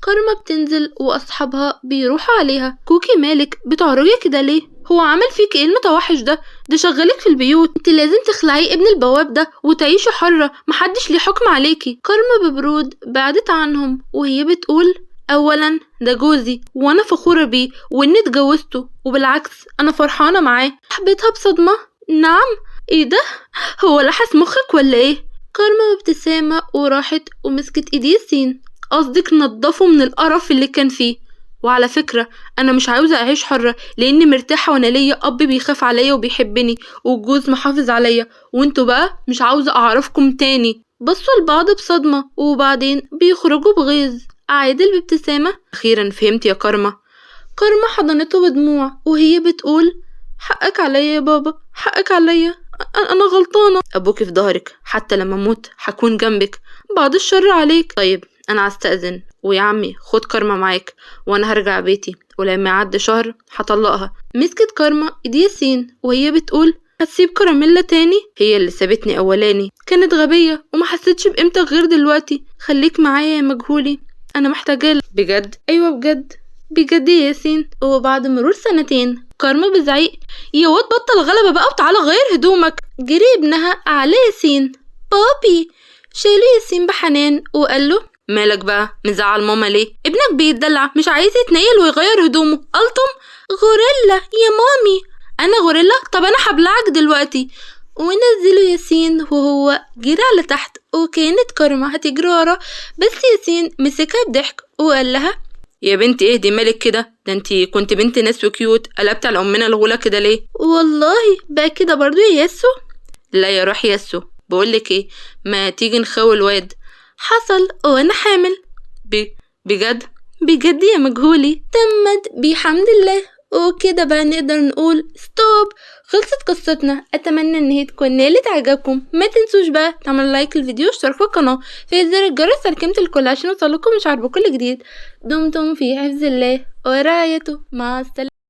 كارما بتنزل واصحابها بيروحوا عليها: كوكي مالك بتعرجي كده ليه؟ هو عمل فيك ايه المتوحش ده شغالك في البيوت، انت لازم تخلعي ابن البواب ده وتعيشي حرة، محدش ليه حكم عليكي. كارما ببرود بعدت عنهم وهي بتقول: اولا ده جوزي وانا فخورة بيه واني اتجوزته، وبالعكس انا فرحانة معاه. حبيتها بصدمة: نعم؟ ايه ده؟ هو لحس مخك ولا ايه؟ كارما بابتسامة وراحت ومسكت ايدي ياسين: قصدك نضفه من القرف اللي كان فيه. وعلى فكرة انا مش عاوزة اعيش حرة، لاني مرتاحة وانا ليا اب بيخاف عليا وبيحبني وجوز محافظ عليا، وانتوا بقى مش عاوزة اعرفكم تاني. بصوا لبعض بصدمة وبعدين بيخرجوا بغيظ. عادل بابتسامة: اخيرا فهمت يا كارما. كارما حضنته بدموع وهي بتقول: حقك عليا يا بابا، حقك عليا، انا غلطانة. ابوكي في ظهرك، حتى لما اموت هكون جنبك، بعد الشر عليك. طيب انا هستأذن، ويا عمي خد كارما معاك وانا هرجع بيتي، ولما يعدي شهر هطلقها. مسكت كارما ايدي ياسين وهي بتقول: هتسيب كراميلا تاني؟ هي اللي سابتني اولاني، كانت غبية وما حسيتش بقيمتك غير دلوقتي. خليك معايا يا مجهولي، انا محتاجالك. بجد؟ ايوه بجد بجد يا ياسين. وبعد مرور سنتين كارما بزعيق: يا واد بطل غلبة بقى وتعالى غير هدومك. جري ابنها على ياسين: بابي. شاله ياسين بحنان وقال له: مالك بقى مزعل ماما ليه؟ ابنك بيتدلع مش عايز يتنيل ويغير هدومه. قلتم غوريلا يا مامي. انا غوريلا؟ طب انا هبلعك دلوقتي. ونزلوا ياسين وهو جري على تحت، وكانت كارما هتجري ورا بس ياسين مسكها بضحك وقال لها: يا بنتي اهدي، مالك كده؟ ده انتي كنت بنت ناس وكيوت، قلبت على امنا الغولة كده ليه؟ والله بقى كده برضو يا ياسو. لا يا روح ياسو، بقولك ايه، ما تيجي نخوي الواد. حصل وانا حامل. بجد بجد يا مجهولي، تمت بحمد الله. وكده بقى نقدر نقول ستوب، خلصت قصتنا. اتمنى ان هي تكون نالت عجبكم. ما تنسوش بقى تعملوا لايك للفيديو واشتركوا في القناه في زر الجرس تركيمة الكل عشان يوصلكم اشعار بكل جديد. دمتم في حفظ الله ورعايته. مع السلامه.